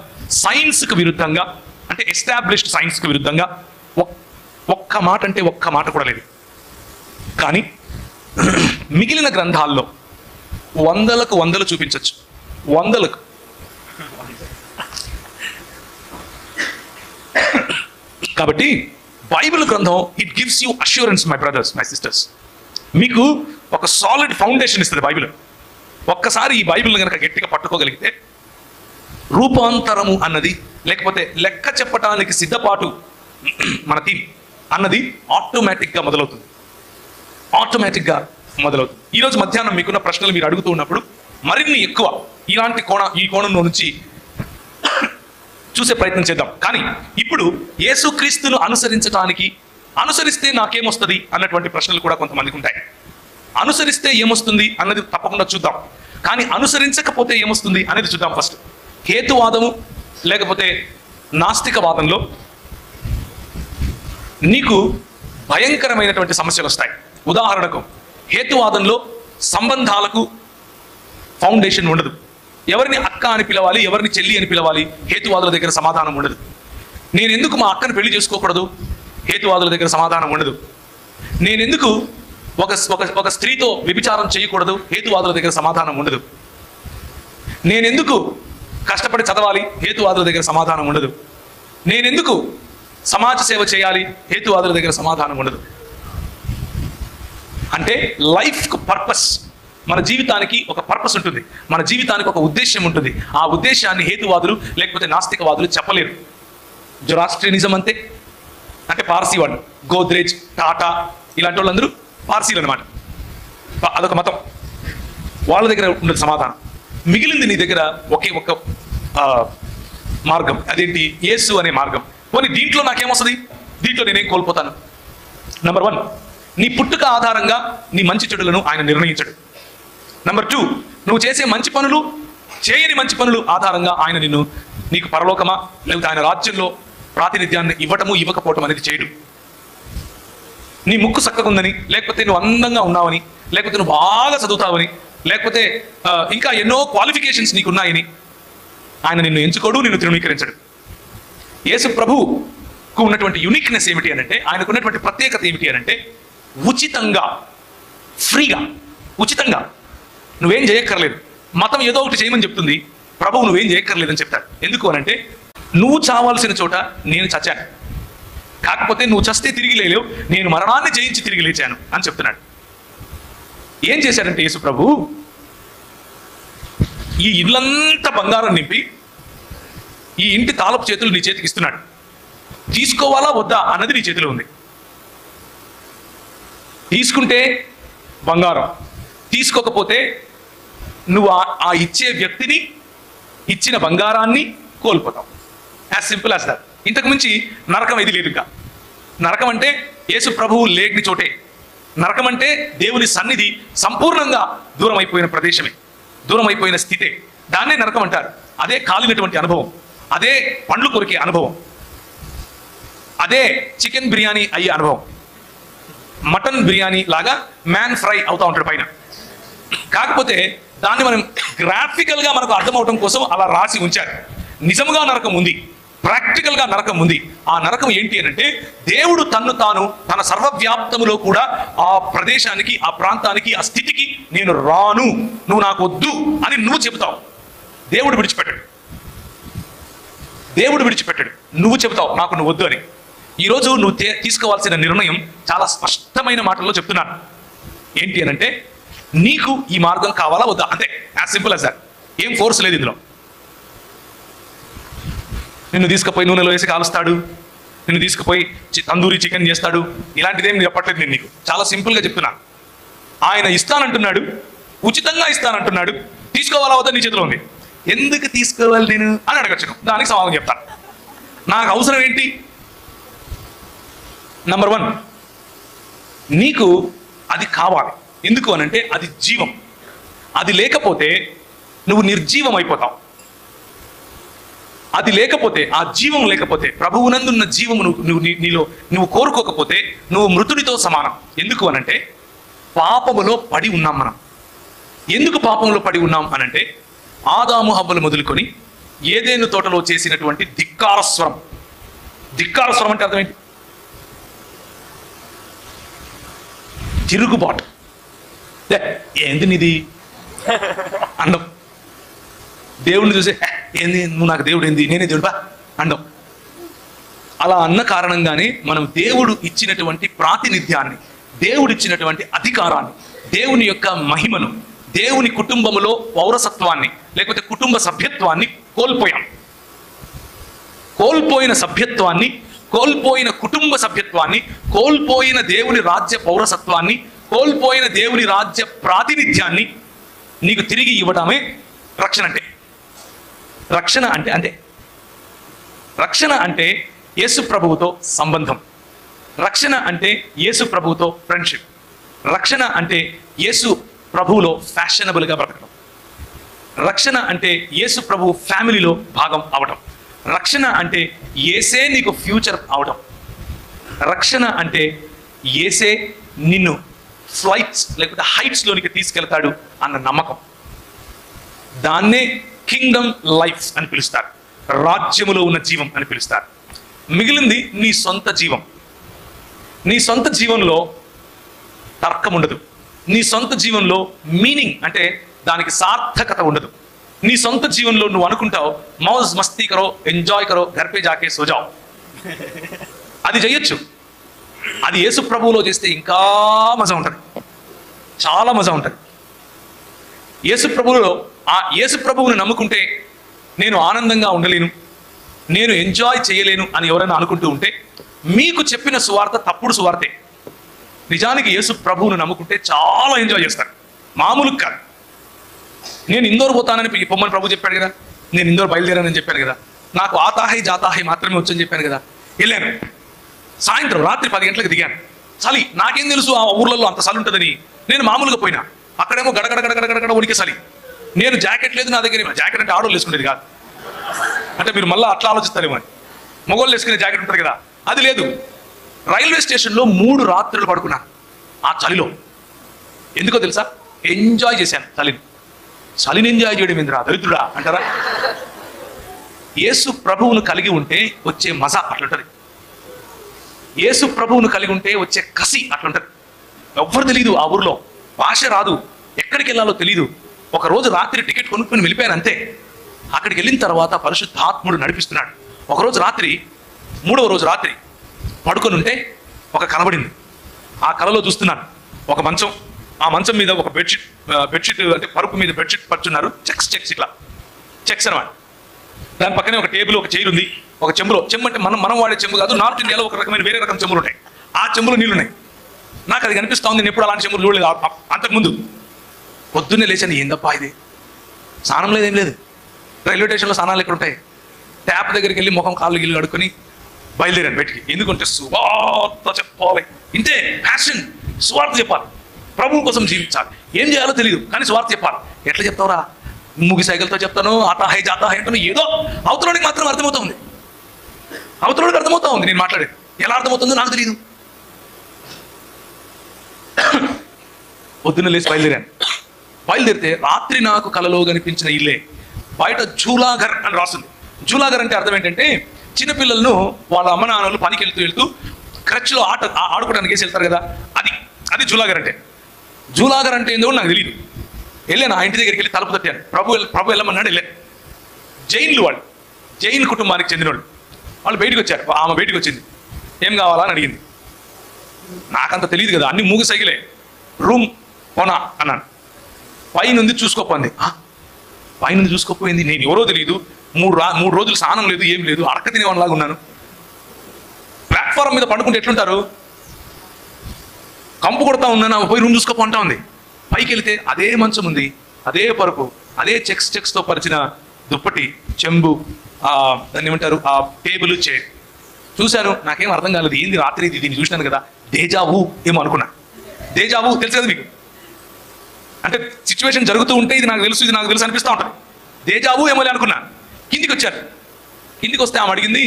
సైన్స్కి విరుద్ధంగా, అంటే ఎస్టాబ్లిష్డ్ సైన్స్కి విరుద్ధంగా ఒక్క మాట అంటే ఒక్క మాట కూడా లేదు. కానీ మిగిలిన గ్రంథాల్లో వందలకు వందలు చూపించవచ్చు, వందలకు. కాబట్టి బైబిల్ గ్రంథం it gives you assurance my brothers, my sisters. మీకు ఒక సాలిడ్ ఫౌండేషన్ ఇస్తుంది బైబిల్. ఒక్కసారి ఈ బైబిల్ కనుక గట్టిగా పట్టుకోగలిగితే రూపాంతరము అన్నది, లేకపోతే లెక్క చెప్పటానికి సిద్ధపాటు మన థీమ్ అన్నది ఆటోమేటిక్గా మొదలవుతుంది. ఈరోజు మధ్యాహ్నం మీకున్న ప్రశ్నలు మీరు అడుగుతూ ఉన్నప్పుడు మరిన్ని ఎక్కువ ఈ కోణంలో నుంచి చూసే ప్రయత్నం చేద్దాం. కానీ ఇప్పుడు యేసుక్రీస్తును అనుసరిస్తే నాకేమొస్తుంది అన్నటువంటి ప్రశ్నలు కూడా కొంతమందికి ఉంటాయి. అనుసరిస్తే ఏమొస్తుంది అన్నది తప్పకుండా చూద్దాం. కానీ అనుసరించకపోతే ఏమొస్తుంది అనేది చూద్దాం. ఫస్ట్ హేతువాదము లేకపోతే నాస్తికవాదంలో నీకు భయంకరమైనటువంటి సమస్యలు వస్తాయి. ఉదాహరణకు హేతువాదంలో సంబంధాలకు ఫౌండేషన్ ఉండదు. ఎవరిని అక్క అని పిలవాలి, ఎవరిని చెల్లి అని పిలవాలి, హేతువాదుల దగ్గర సమాధానం ఉండదు. నేను ఎందుకు మా అక్కను పెళ్లి చేసుకోకూడదు, హేతువాదుల దగ్గర సమాధానం ఉండదు. నేనెందుకు ఒక స్త్రీతో వ్యభిచారం చేయకూడదు, హేతువాదుల దగ్గర సమాధానం ఉండదు. నేనెందుకు కష్టపడి చదవాలి, హేతువాదుల దగ్గర సమాధానం ఉండదు. నేనెందుకు సమాజ సేవ చేయాలి, హేతువాదుల దగ్గర సమాధానం ఉండదు. అంటే లైఫ్కు పర్పస్, మన జీవితానికి ఒక పర్పస్ ఉంటుంది, మన జీవితానికి ఒక ఉద్దేశం ఉంటుంది. ఆ ఉద్దేశాన్ని హేతువాదులు లేకపోతే నాస్తికవాదులు చెప్పలేరు. జొరాస్ట్రియనిజం అంతే, అంటే పార్సీ వాళ్ళు, గోద్రేజ్, టాటా ఇలాంటి వాళ్ళందరూ పార్సీలు అనమాట. అదొక మతం, వాళ్ళ దగ్గర ఉండదు సమాధానం. మిగిలింది నీ దగ్గర ఒకే ఒక్క మార్గం, అదేంటి? యేసు అనే మార్గం. పోనీ దీంట్లో నాకేమొస్తుంది, దీంట్లో నేనేం కోల్పోతాను? నెంబర్ 1, నీ పుట్టుక ఆధారంగా నీ మంచి చెడులను ఆయన నిర్ణయించడు. నెంబర్ 2, నువ్వు చేసే మంచి పనులు, చేయని మంచి పనులు ఆధారంగా ఆయన నీకు పరలోకమా లేకపోతే ఆయన రాజ్యంలో ప్రాతినిధ్యాన్ని ఇవ్వటము ఇవ్వకపోవటం అనేది చేయడు. నీ ముక్కు చక్కగుందని, లేకపోతే నువ్వు అందంగా ఉన్నావని, లేకపోతే నువ్వు బాగా చదువుతావని, లేకపోతే ఇంకా ఎన్నో క్వాలిఫికేషన్స్ నీకున్నాయని ఆయన నిన్ను ఎంచుకోడు, నిన్ను తృణీకరించడు. యేసు ప్రభువుకు ఉన్నటువంటి యునిక్నెస్ ఏమిటి అనంటే, ఆయనకు ఉన్నటువంటి ప్రత్యేకత ఏమిటి అనంటే, ఉచితంగా, ఫ్రీగా, ఉచితంగా నువ్వేం చేయక్కర్లేదు. మతం ఏదో ఒకటి చేయమని చెప్తుంది, ప్రభువు నువ్వేం చేయక్కర్లేదని చెప్తాడు. ఎందుకు అనంటే, నువ్వు చావాల్సిన చోట నేను చచ్చాను, కాకపోతే నువ్వు చస్తే తిరిగి లేలేవు, నేను మరణాన్ని జయించి తిరిగి లేచాను అని చెప్తున్నాడు. ఏం చేశాడంటే యేసు ప్రభు ఈ ఇల్లంతా బంగారం నింపి ఈ ఇంటి తాళపు చేతులు నీ చేతికి ఇస్తున్నాడు. తీసుకోవాలా వద్దా అన్నది నీ చేతిలో ఉంది. తీసుకుంటే బంగారం, తీసుకోకపోతే నువ్వు ఆ ఇచ్చే వ్యక్తిని, ఇచ్చిన బంగారాన్ని కోల్పోతావు. As simple as that. ఇంతకు మించి నరకం ఏది లేదు. ఇంకా నరకం అంటే యేసు ప్రభువు లేని చోటే. నరకం అంటే దేవుని సన్నిధి సంపూర్ణంగా దూరం అయిపోయిన ప్రదేశమే, దూరం అయిపోయిన స్థితే. దాన్నే నరకం అంటారు. అదే కాలినటువంటి అనుభవం, అదే పండ్లు కొరికే అనుభవం, అదే చికెన్ బిర్యానీ అయ్యే అనుభవం. మటన్ బిర్యానీ లాగా మ్యాన్ ఫ్రై అవుతా ఉంటాడు పైన. కాకపోతే దాన్ని మనం గ్రాఫికల్గా మనకు అర్థం అవడం కోసం అలా రాసి ఉంచారు. నిజముగా నరకం ఉంది, ప్రాక్టికల్గా నరకం ఉంది. ఆ నరకం ఏంటి అంటే, దేవుడు తన్ను తాను తన సర్వవ్యాప్తములో కూడా ఆ ప్రదేశానికి, ఆ ప్రాంతానికి, ఆ స్థితికి నేను రాను, నువ్వు నాకు వద్దు అని నువ్వు చెబుతావు. దేవుడు విడిచిపెట్టాడు, దేవుడు విడిచిపెట్టాడు, నువ్వు చెబుతావు నాకు నువ్వు వద్దు అని. ఈరోజు నువ్వు తీసుకోవాల్సిన నిర్ణయం చాలా స్పష్టమైన మాటల్లో చెప్తున్నాను. ఏంటి అనంటే, నీకు ఈ మార్గం కావాలా వద్దా, అంతే. As simple as that. ఏం ఫోర్స్ లేదు ఇందులో. నిన్ను తీసుకుపోయి నూనెలో వేసి కాలుస్తాడు, నిన్ను తీసుకుపోయి తందూరి చికెన్ చేస్తాడు, ఇలాంటిదేం చెప్పట్లేదు నేను నీకు. చాలా సింపుల్గా చెప్తున్నా. ఆయన ఇస్తానంటున్నాడు, ఉచితంగా ఇస్తానంటున్నాడు. తీసుకోవాలా వద్దా నీ చేతిలో ఉంది. ఎందుకు తీసుకోవాలి నేను అని అడగచ్చు. దానికి సమాధానం చెప్తాను. నాకు అవసరం ఏంటి? నంబర్ 1, నీకు అది కావాలి. ఎందుకు అనంటే అది జీవం. అది లేకపోతే నువ్వు నిర్జీవం అయిపోతావు. అది లేకపోతే, ఆ జీవం లేకపోతే, ప్రభువునందున్న జీవము నువ్వు కోరుకోకపోతే నువ్వు మృతుడితో సమానం. ఎందుకు అనంటే పాపములో పడి ఉన్నాం మనం. ఎందుకు పాపంలో పడి ఉన్నాం అనంటే, ఆదాము హవ్వలు మొదలుకొని ఏదేను తోటలో చేసినటువంటి ధిక్కారస్వరం. ధిక్కారస్వరం అంటే అర్థం ఏంటి? తిరుగుబాటు. ఏంది నీది అండం. దేవుడిని చూసే ఏంది, నువ్వు నాకు దేవుడు ఏంది, నేనే దేవుడు బా అండం. అలా అన్న కారణంగానే మనం దేవుడు ఇచ్చినటువంటి ప్రాతినిధ్యాన్ని, దేవుడిచ్చినటువంటి అధికారాన్ని, దేవుని యొక్క మహిమను, దేవుని కుటుంబములో పౌరసత్వాన్ని లేకపోతే కుటుంబ సభ్యత్వాన్ని కోల్పోయాం. కోల్పోయిన సభ్యత్వాన్ని, కోల్పోయిన కుటుంబ సభ్యత్వాన్ని, కోల్పోయిన దేవుని రాజ్య పౌరసత్వాన్ని, కోల్పోయిన దేవుని రాజ్య ప్రాతినిధ్యాన్ని నీకు తిరిగి ఇవ్వడమే రక్షణ అంటే. రక్షణ అంటే అంతే. రక్షణ అంటే యేసు ప్రభువుతో సంబంధం. రక్షణ అంటే యేసు ప్రభువుతో ఫ్రెండ్షిప్. రక్షణ అంటే యేసు ప్రభువులో ఫ్యాషనబుల్గా బ్రతకడం. రక్షణ అంటే యేసు ప్రభువు ఫ్యామిలీలో భాగం అవడం. రక్షణ అంటే యేసే నీకు ఫ్యూచర్ అవడం. రక్షణ అంటే యేసే నిన్ను ఫ్లైట్స్ లేకపోతే హైట్స్లోనికి తీసుకెళ్తాడు అన్న నమ్మకం. దాన్నే కింగ్డమ్ లైఫ్ అని పిలుస్తారు, రాజ్యములో ఉన్న జీవం అని పిలుస్తారు. మిగిలింది నీ సొంత జీవం. నీ సొంత జీవంలో తర్కం ఉండదు. నీ సొంత జీవంలో మీనింగ్ అంటే దానికి సార్థకత ఉండదు. నీ సొంత జీవనంలో నువ్వు అనుకుంటావు మౌజ్ మస్తీ కరో, ఎంజాయ్ కరో, ఘర్ పే జాకే సో జాओ. అది చేయొచ్చు. అది యేసు ప్రభువులో చేస్తే ఇంకా మజా ఉంటుంది, చాలా మజా ఉంటుంది. యేసు ప్రభువులో ఆ యేసు ప్రభువుని నమ్ముకుంటే నేను ఆనందంగా ఉండలేను, నేను ఎంజాయ్ చేయలేను అని ఎవరైనా అనుకుంటూ ఉంటే మీకు చెప్పిన సువార్త తప్పుడు సువార్తే. నిజానికి యేసు ప్రభువుని నమ్ముకుంటే చాలా ఎంజాయ్ చేస్తారు, మామూలు కాదు. నేను ఇందోర్ పోతానని పొమ్మని ప్రభు చెప్పాడు కదా, నేను ఇందోర్ బయలుదేరానని చెప్పాను కదా, నాకు ఆతాహై జాతాహై మాత్రమే వచ్చని చెప్పాను కదా. వెళ్ళాను, సాయంత్రం రాత్రి 10 గంటలకు దిగాను. చలి, నాకేం తెలుసు ఆ ఊర్లలో అంత చలి ఉంటుందని. నేను మామూలుగా పోయినా, అక్కడేమో గడగడ గడగడ గడగడ ఉనికి చలి. నేను జాకెట్ లేదు నా దగ్గర. జాకెట్ అంటే ఆడోళ్ళు వేసుకునేది కాదు, అంటే మీరు మళ్ళీ అట్లా ఆలోచిస్తారేమో అని. మగోళ్ళు వేసుకునే జాకెట్ ఉంటుంది కదా, అది లేదు. రైల్వే స్టేషన్లో 3 రాత్రులు పడుకున్నాను ఆ చలిలో. ఎందుకో తెలుసా? ఎంజాయ్ చేశాను చలిని. చలిని ఎంజాయ్ చేయడం ఏందిరా దరిద్రుడా అంటారా? యేసు ప్రభువును కలిగి ఉంటే వచ్చే మజా అట్లుంటది. యేసు ప్రభువును కలిగి ఉంటే వచ్చే కసి అట్లుంటది. ఎవ్వరు తెలియదు ఆ ఊర్లో, భాష రాదు, ఎక్కడికి వెళ్ళాలో తెలియదు. ఒక రోజు రాత్రి టికెట్ కొనుక్కొని వెళ్ళిపోయాను అంతే. అక్కడికి వెళ్ళిన తర్వాత పరిశుద్ధాత్ముడు నడిపిస్తున్నాడు. ఒకరోజు రాత్రి, 3వ రోజు రాత్రి పడుకొని ఉంటే ఒక కనబడింది. ఆ కలలో చూస్తున్నాను ఒక మంచం, ఆ మంచం మీద ఒక బెడ్షీట్ అంటే పరుపు మీద బెడ్షీట్ పరుచున్నారు. చెక్స్ ఇట్లా చెక్స్ అనమాట. దాని పక్కనే ఒక టేబుల్, ఒక చైర్ ఉంది. ఒక చెంబులో, చెంబు అంటే మనం వాడే చెంబు కాదు, నార్త్ ఇండియాలో ఒక రకమైన వేరే రకం చెంబులు ఉంటాయి. ఆ చెంబులో నీళ్ళు ఉన్నాయి. నాకు అది కనిపిస్తూ ఉంది. నేను ఎప్పుడు అలాంటి చెంబులు చూడలేదు అంతకుముందు. పొద్దున్నే లేచాను, ఏందప్పా ఇది, స్నానం లేదు, ఏం లేదు. రైల్వే స్టేషన్లో స్నానాలు ఎక్కడ ఉంటాయి? ట్యాప్ దగ్గరికి వెళ్ళి ముఖం కాళ్ళు గిల్లు కడుక్కొని బయలుదేరాను బయటికి. ఎందుకంటే సువార్త చెప్పాలి, ఇంతే ప్యాషన్. సువార్త చెప్పాలి, ప్రభువు కోసం జీవించాలి. ఏం చేయాలో తెలియదు కానీ సువార్త చెప్పాలి. ఎట్లా చెప్తావురా? ముగి సైకిల్తో చెప్తాను, ఆతాహై జాతాహై అంటాను. ఏదో అవతలోనికి మాత్రం అర్థమవుతుంది, అవతలోనికి అర్థమవుతా ఉంది నేను మాట్లాడేది. ఎలా అర్థమవుతుందో నాకు తెలియదు. పొద్దున్న లేచి బయలుదేరితే రాత్రి నాకు కలలో కనిపించిన ఇల్లే. బయట జూలాఘర్ అని రాస్తుంది. జూలాఘర్ అంటే అర్థం ఏంటంటే చిన్నపిల్లలను వాళ్ళ అమ్మ నాన్నలు పనికి వెళ్తూ క్రచ్లో ఆడుకోవడానికి వేసి వెళ్తారు కదా, అది జూలాఘర్ అంటే. జూలాఘర్ అంటే ఏందో నాకు తెలియదు. వెళ్ళాను, ఆ ఇంటి దగ్గరికి వెళ్ళి తలుపు తట్టాను. ప్రభు వెళ్ళమన్నాడు. వెళ్ళాను. వాళ్ళు జైన్ కుటుంబానికి చెందిన వాళ్ళు బయటకు వచ్చారు. ఆమె బయటకు వచ్చింది. ఏం కావాలా అని అడిగింది. నాకంత తెలియదు కదా, అన్ని మూగి సైకిలే. రూమ్ కొనా అన్నాను. పైనుంది చూసుకోపోయింది. పైనుంది చూసుకోపోయింది. నేను ఎవరో తెలియదు. 3 రోజులు స్నానం లేదు, ఏం లేదు, అడక తినేవాళ్ళలాగా ఉన్నాను. ప్లాట్ఫారం మీద పండుకుంటే ఎట్లుంటారు? కంపు కొడతా ఉన్నాను. పోయి రూమ్ చూసుకోపో అంటా ఉంది. పైకి వెళితే అదే మంచం ఉంది, అదే పరుపు, అదే చెక్స్తో పరిచిన దుప్పటి, చెంబు, దాన్ని ఏమంటారు, ఆ టేబుల్, చైర్. చూశాను, నాకేం అర్థం కాలేదు. ఏంది రాత్రి దీన్ని చూసినాను కదా, దేజావు ఏమో అనుకున్నా. దేజావు తెలుసు కదా మీకు, అంటే సిచ్యువేషన్ జరుగుతూ ఉంటే ఇది నాకు తెలుసు అనిపిస్తూ ఉంటుంది. దేజావు ఏమో అనుకున్నా. కిందికి వచ్చారు. కిందికి వస్తే ఆమె అడిగింది,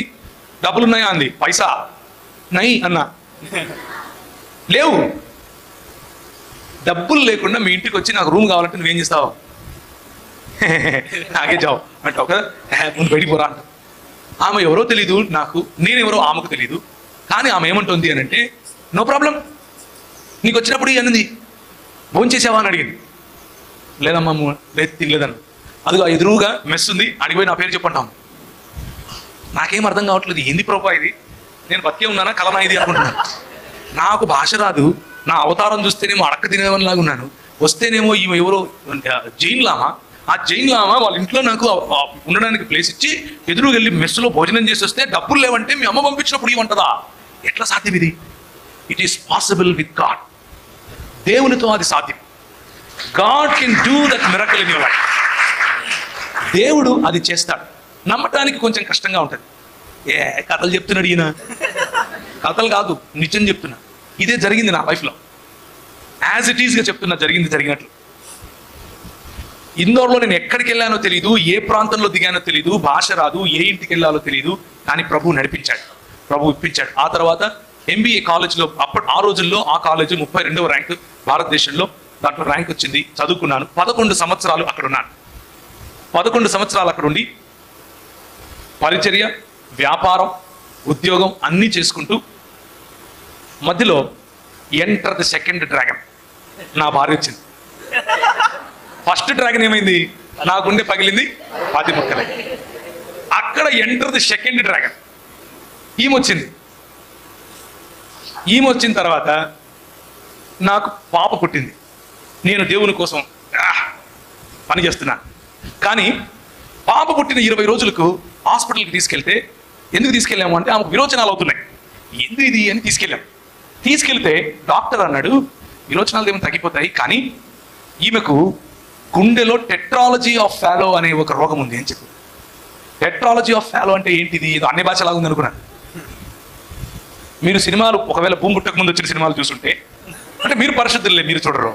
డబ్బులు ఉన్నాయా అంది. పైసా నై అన్నా. లేవు. డబ్బులు లేకుండా మీ ఇంటికి వచ్చి నాకు రూమ్ కావాలంటే నువ్వేం చేస్తావు? నాకే జావు అంటావు కదా, ముందు బయటికి పోరా అంట. ఆమె ఎవరో తెలీదు నాకు, నేనెవరో ఆమెకు తెలీదు. కానీ ఆమె ఏమంటుంది అని అంటే, నో ప్రాబ్లం, నీకు వచ్చినప్పుడు అన్నది భోజనం చేసావా అని అడిగింది. లేదమ్మా, లేదు తినలేదన్న. అదిగో ఎదురుగా మెస్ ఉంది, అడిగిపోయి నా పేరు చెప్పంటాం. నాకేం అర్థం కావట్లేదు. ఏంది ప్రభా ఇది, నేను బతికే ఉన్నానా కలనా ఇది అనుకుంటున్నాను. నాకు భాష రాదు, నా అవతారం చూస్తేనేమో అడక్క తినేవనిలాగా ఉన్నాను, వస్తేనేమో ఈమె ఎవరో జైన్ లామా. ఆ జైన్ లామా వాళ్ళ ఇంట్లో నాకు ఉండడానికి ప్లేస్ ఇచ్చి ఎదురు వెళ్ళి మెస్సులో భోజనం చేసి వస్తే డబ్బులు లేవంటే మీ అమ్మ పంపించినప్పుడు ఇవ్వంటదా? ఎట్లా సాధ్యం ఇది? It is possible with God. దేవునితో అది సాధ్యం. God can do that miracle in your life. దేవుడు అది చేస్తాడు. నమ్మటానికి కొంచెం కష్టంగా ఉంటుంది. కథలు చెప్తున్నాడు ఈయన. కథలు కాదు, నిజం చెప్తున్నా. ఇదే జరిగింది నా లైఫ్లో. యాజ్ ఇట్ ఈస్గా చెప్తున్నా, జరిగినట్లు. ఇందోర్లో నేను ఎక్కడికి వెళ్ళానో తెలియదు, ఏ ప్రాంతంలో దిగానో తెలియదు, భాష రాదు, ఏ ఇంటికి వెళ్ళాలో తెలియదు. కానీ ప్రభు నడిపించాడు, ప్రభు ఇప్పించాడు. ఆ తర్వాత MBA కాలేజ్లో ఆ రోజుల్లో ఆ కాలేజ్ 32వ ర్యాంక్ భారతదేశంలో. దాంట్లో ర్యాంక్ వచ్చింది, చదువుకున్నాను. 11 సంవత్సరాలు అక్కడ ఉన్నాను. 11 సంవత్సరాలు అక్కడ ఉండి పరిచర్య, వ్యాపారం, ఉద్యోగం అన్నీ చేసుకుంటూ మధ్యలో ఎంటర్ ది సెకండ్ డ్రాగన్, నా భార్య వచ్చింది. ఫస్ట్ డ్రాగన్ ఏమైంది? నా గుండె పగిలింది, 10 ముక్కలే. అక్కడ ఎంటర్ ది సెకండ్ డ్రాగన్, ఈమె వచ్చింది. ఈమె వచ్చిన తర్వాత నాకు పాప పుట్టింది. నేను దేవుని కోసం పని చేస్తున్నాను. కానీ పాప పుట్టిన 20 రోజులకు హాస్పిటల్కి తీసుకెళ్తే, ఎందుకు తీసుకెళ్ళాము అంటే ఆమెకు విరోచనాలు అవుతున్నాయి. ఎందుకు ఇది అని తీసుకెళ్తే డాక్టర్ అన్నాడు, విరోచనాలు ఏమో తగ్గిపోతాయి, కానీ ఈమెకు గుండెలో టెట్రాలజీ ఆఫ్ ఫాలో అనే ఒక రోగం ఉంది అని చెప్పి. టెట్రాలజీ ఆఫ్ ఫాలో అంటే ఏంటిది? ఏదో అన్ని భాషలాగా ఉంది అనుకున్నాను. మీరు సినిమాలు ఒకవేళ భూమి పుట్టక ముందు వచ్చిన సినిమాలు చూస్తుంటే, అంటే మీరు పరిశుద్ధులే, మీరు చూడరు.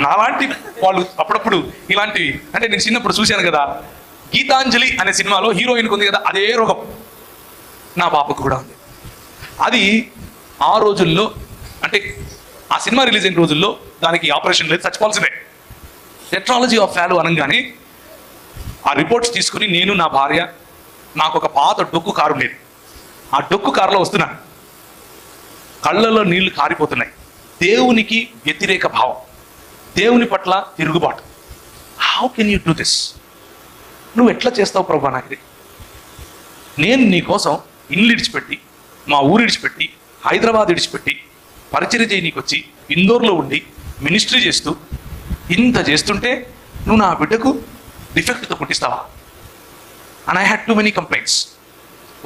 నాలాంటి వాళ్ళు అప్పుడప్పుడు ఇలాంటివి, అంటే నేను చిన్నప్పుడు చూశాను కదా, గీతాంజలి అనే సినిమాలో హీరోయిన్కి ఉంది కదా, అదే రోగం నా పాపకు కూడా ఉంది. అది ఆ రోజుల్లో, అంటే ఆ సినిమా రిలీజ్ అయిన రోజుల్లో దానికి ఆపరేషన్ లేదు, చచ్చిపోవాల్సిందే. టెట్రాలజీ ఆఫ్ ఫాలో అనగానే ఆ రిపోర్ట్స్ తీసుకుని నేను, నా భార్య, నాకు ఒక పాత డొక్కు కారు ఉండేది. ఆ డొక్కు కారులో వస్తున్నాను, కళ్ళల్లో నీళ్లు కారిపోతున్నాయి. దేవునికి వ్యతిరేక భావం, దేవుని పట్ల తిరుగుబాటు. How can you do this? నువ్వు ఎట్లా చేస్తావు ప్రభా? నాకు నేను నీ కోసం ఇల్లు ఇడిచిపెట్టి, మా ఊరు ఇడిచిపెట్టి, హైదరాబాద్ ఇడిచిపెట్టి పరిచర్య చేయనీకి వచ్చి ఇందోర్లో ఉండి మినిస్ట్రీ చేస్తూ ఇంత చేస్తుంటే నువ్వు నా బిడ్డకు డిఫెక్ట్తో పుట్టిస్తావా? And I had too many complaints.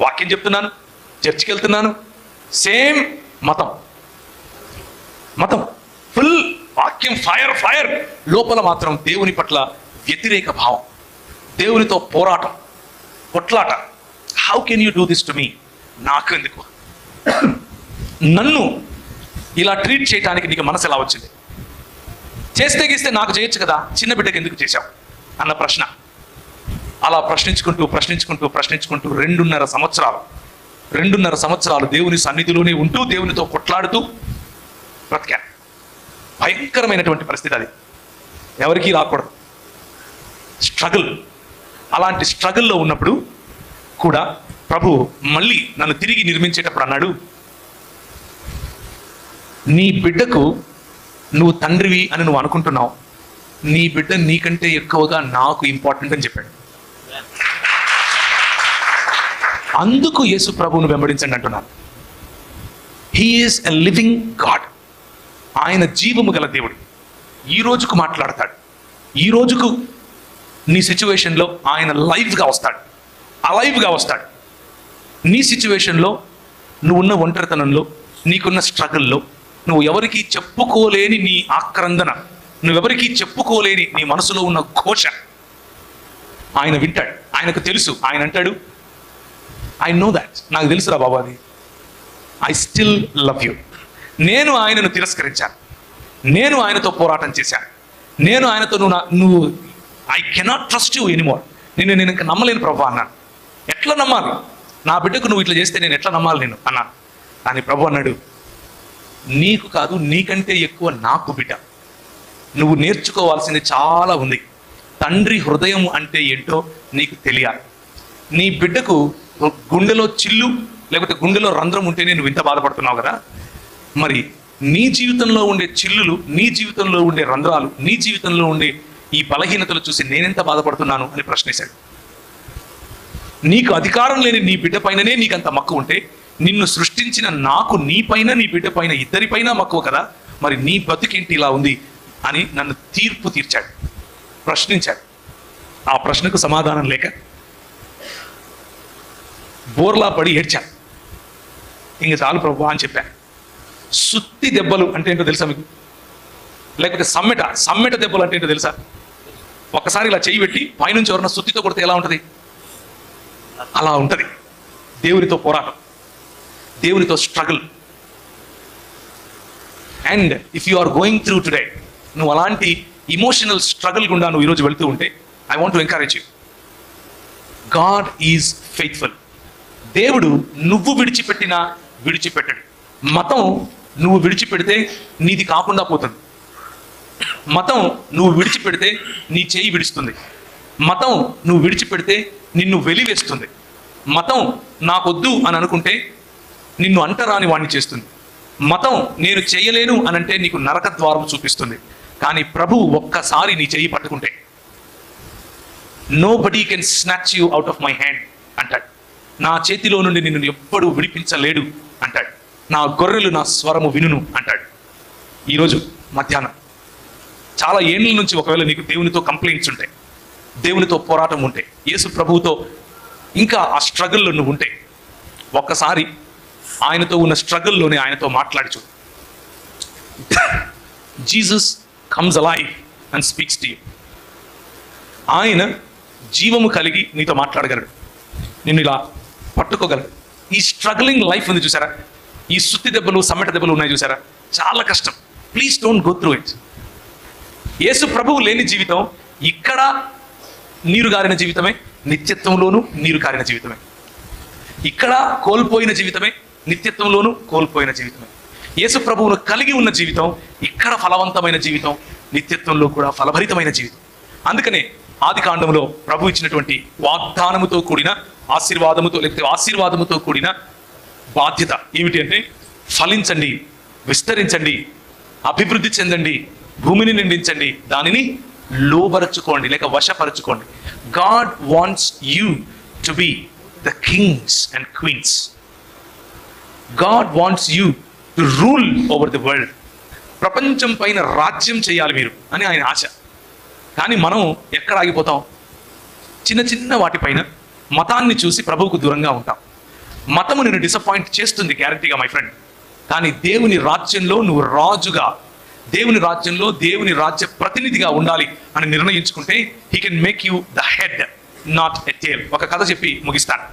వాక్యం చెప్తున్నాను, చర్చికి వెళ్తున్నాను, సేమ్ మతం ఫుల్ వాక్యం, ఫైర్, లోపల మాత్రం దేవుని పట్ల వ్యతిరేక భావం, దేవునితో పోరాటం, కొట్లాట. How can you do this to me? నాకు ఎందుకు? నన్ను ఇలా ట్రీట్ చేయడానికి నీకు మనసు ఎలా వచ్చింది? చేస్తే గీస్తే నాకు చేయొచ్చు కదా, చిన్న బిడ్డకి ఎందుకు చేశావు అన్న ప్రశ్న. అలా ప్రశ్నించుకుంటూ 2.5 సంవత్సరాలు దేవుని సన్నిధిలోనే ఉంటూ, దేవునితో కొట్లాడుతూ బ్రతికాను. భయంకరమైనటువంటి పరిస్థితి అది, ఎవరికీ రాకూడదు. స్ట్రగుల్. అలాంటి స్ట్రగుల్లో ఉన్నప్పుడు కూడా ప్రభు మళ్ళీ నన్ను తిరిగి నిర్మించేటప్పుడు అన్నాడు, నీ బిడ్డకు నువ్వు తండ్రివి అని నువ్వు అనుకుంటున్నావు, నీ బిడ్డ నీకంటే ఎక్కువగా నాకు ఇంపార్టెంట్ అని చెప్పాడు. అందుకు యేసు ప్రభువును వెంబడించండి అంటున్నాను. He is a living God. ఆయన జీవము గల దేవుడు. ఈ రోజుకు మాట్లాడతాడు, ఈ రోజుకు నీ సిచ్యువేషన్లో ఆయన లైవ్గా వస్తాడు, అలైవ్గా వస్తాడు. నీ సిచ్యువేషన్లో, నువ్వున్న ఒంటరితనంలో, నీకున్న స్ట్రగుల్లో, నువ్వు ఎవరికి చెప్పుకోలేని నీ ఆక్రందన, నువ్వెవరికి చెప్పుకోలేని నీ మనసులో ఉన్న ఘోష ఆయన వింటాడు. ఆయనకు తెలుసు. ఆయన అంటాడు, ఐ నో దాట్, నాకు తెలుసురా బాబా, అది ఐ స్టిల్ లవ్ యూ. నేను ఆయనను తిరస్కరించాను, నేను ఆయనతో పోరాటం చేశాను, నేను ఆయనతో నువ్వు I cannot trust you anymore. నేను ఇంకా నమ్మలేను ప్రభు అన్నాను. ఎట్లా నమ్మాలి? నా బిడ్డకు నువ్వు ఇట్లా చేస్తే నేను ఎట్లా నమ్మాలి నేను అన్నాను. కానీ ప్రభు అన్నాడు, నీకు కాదు, నీకంటే ఎక్కువ నాకు బిడ్డ. నువ్వు నేర్చుకోవాల్సింది చాలా ఉంది. తండ్రి హృదయం అంటే ఏంటో నీకు తెలియాలి. నీ బిడ్డకు గుండెలో చిల్లు లేకపోతే గుండెలో రంధ్రం ఉంటేనే నువ్వు ఇంత బాధపడుతున్నావు కదా, మరి నీ జీవితంలో ఉండే చిల్లులు, నీ జీవితంలో ఉండే రంధ్రాలు, నీ జీవితంలో ఉండే ఈ బలహీనతలు చూసి నేనెంత బాధపడుతున్నాను అని ప్రశ్నించాడు. నీకు అధికారం లేని నీ బిడ్డ పైననే నీకంత మక్కువ ఉంటే, నిన్ను సృష్టించిన నాకు నీ పైన నీ బిడ్డ పైన ఇద్దరిపైన మక్కువ కదా, మరి నీ బతుకేంటి ఇలా ఉంది అని నన్ను తీర్పు తీర్చాడు, ప్రశ్నించాడు. ఆ ప్రశ్నకు సమాధానం లేక బోర్లా పడి ఏడ్చాను. ఇంక చాలు ప్రభు అని చెప్పాను. సుత్తి దెబ్బలు అంటే ఏంటో తెలుసా మీకు? లేకపోతే సమ్మెట దెబ్బలు అంటే ఏంటో తెలుసా? ఒక్కసారి ఇలా చేయి పెట్టి పైనుంచి ఎవరన్నా సుత్తితో కొడితే ఎలా ఉంటుంది? అలా ఉంటుంది దేవునితో పోరాటం, దేవునితో struggle. And if you are going through today, నువ్వు అలాంటి ఇమోషనల్ స్ట్రగుల్ గుండా నువ్వు ఈరోజు వెళ్తూ ఉంటే, I want to encourage you. God is faithful. దేవుడు నువ్వు విడిచిపెట్టినా విడిచిపెట్టడు. మతం నువ్వు విడిచిపెడితే నీది కాకుండా పోతుంది. మతం నువ్వు విడిచిపెడితే నీ చేయి విడుస్తుంది. మతం నువ్వు విడిచిపెడితే నిన్ను వెలివేస్తుంది. మతం నాకొద్దు అని అనుకుంటే నిన్ను అంటరాని వాడిని చేస్తుంది. మతం నేను చేయలేను అనంటే నీకు నరక ద్వారం చూపిస్తుంది. కానీ ప్రభువు ఒక్కసారి నీ చేయి పట్టుకుంటే, nobody can snatch you out of my hand అంటాడు. నా చేతిలో నుండి నిన్ను ఎప్పుడూ విడిపించలేడు అంటాడు. నా గొర్రెలు నా స్వరము వినును అంటాడు. ఈరోజు మధ్యాహ్నం చాలా ఏళ్ళ నుంచి ఒకవేళ నీకు దేవునితో కంప్లైంట్స్ ఉంటాయి, దేవునితో పోరాటం ఉంటే, యేసు ప్రభువుతో ఇంకా ఆ స్ట్రగుల్లో నువ్వు ఉంటే, ఒక్కసారి ఆయనతో ఉన్న స్ట్రగుల్లోనే ఆయనతో మాట్లాడి చూడు. Jesus comes alive and speaks to you. ఆయన జీవము కలిగి నీతో మాట్లాడగలడు, నిన్ను ఇలా పట్టుకోగలడు. ఈ స్ట్రగ్లింగ్ లైఫ్ ఉంది చూసారా, ఈ సుత్తి దెబ్బలు సమ్మెట దెబ్బలు ఉన్నాయి చూసారా, చాలా కష్టం. Please don't go through it. Yesu ప్రభువు లేని జీవితం ఇక్కడ నీరు గారిన జీవితమే, నిత్యత్వంలోనూ నీరు కారిన జీవితమే. ఇక్కడ కోల్పోయిన జీవితమే, నిత్యత్వంలోనూ కోల్పోయిన జీవితమే. యేసు ప్రభువును కలిగి ఉన్న జీవితం ఇక్కడ ఫలవంతమైన జీవితం, నిత్యత్వంలో కూడా ఫలభరితమైన జీవితం. అందుకనే ఆది కాండంలో ప్రభు ఇచ్చినటువంటి వాగ్దానముతో కూడిన ఆశీర్వాదముతో కూడిన బాధ్యత ఏమిటి అంటే, ఫలించండి, విస్తరించండి, అభివృద్ధి చెందండి, భూమిని నిండించండి, దానిని లోబరచుకోండి లేక వశపరచుకోండి. God wants you to be the kings and queens. God wants you to rule over the world. ప్రపంచం పైన రాజ్యం చేయాలి మీరు అని ఆయన ఆశ. కానీ మనం ఎక్కడ ఆగిపోతాం? చిన్న చిన్న వాటిపైన మతాన్ని చూసి ప్రభువుకు దూరంగా ఉంటాం. మతము నిన్ను డిసప్పాయింట్ చేస్తుంది గ్యారంటీగా మై ఫ్రెండ్. కానీ దేవుని రాజ్యంలో నువ్వు రాజుగా, దేవుని రాజ్యంలో దేవుని రాజ్య ప్రతినిధిగా ఉండాలి అని నిర్ణయించుకుంటే, he can make you the head, not a tail. ఒక కథ చెప్పి ముగిస్తాను.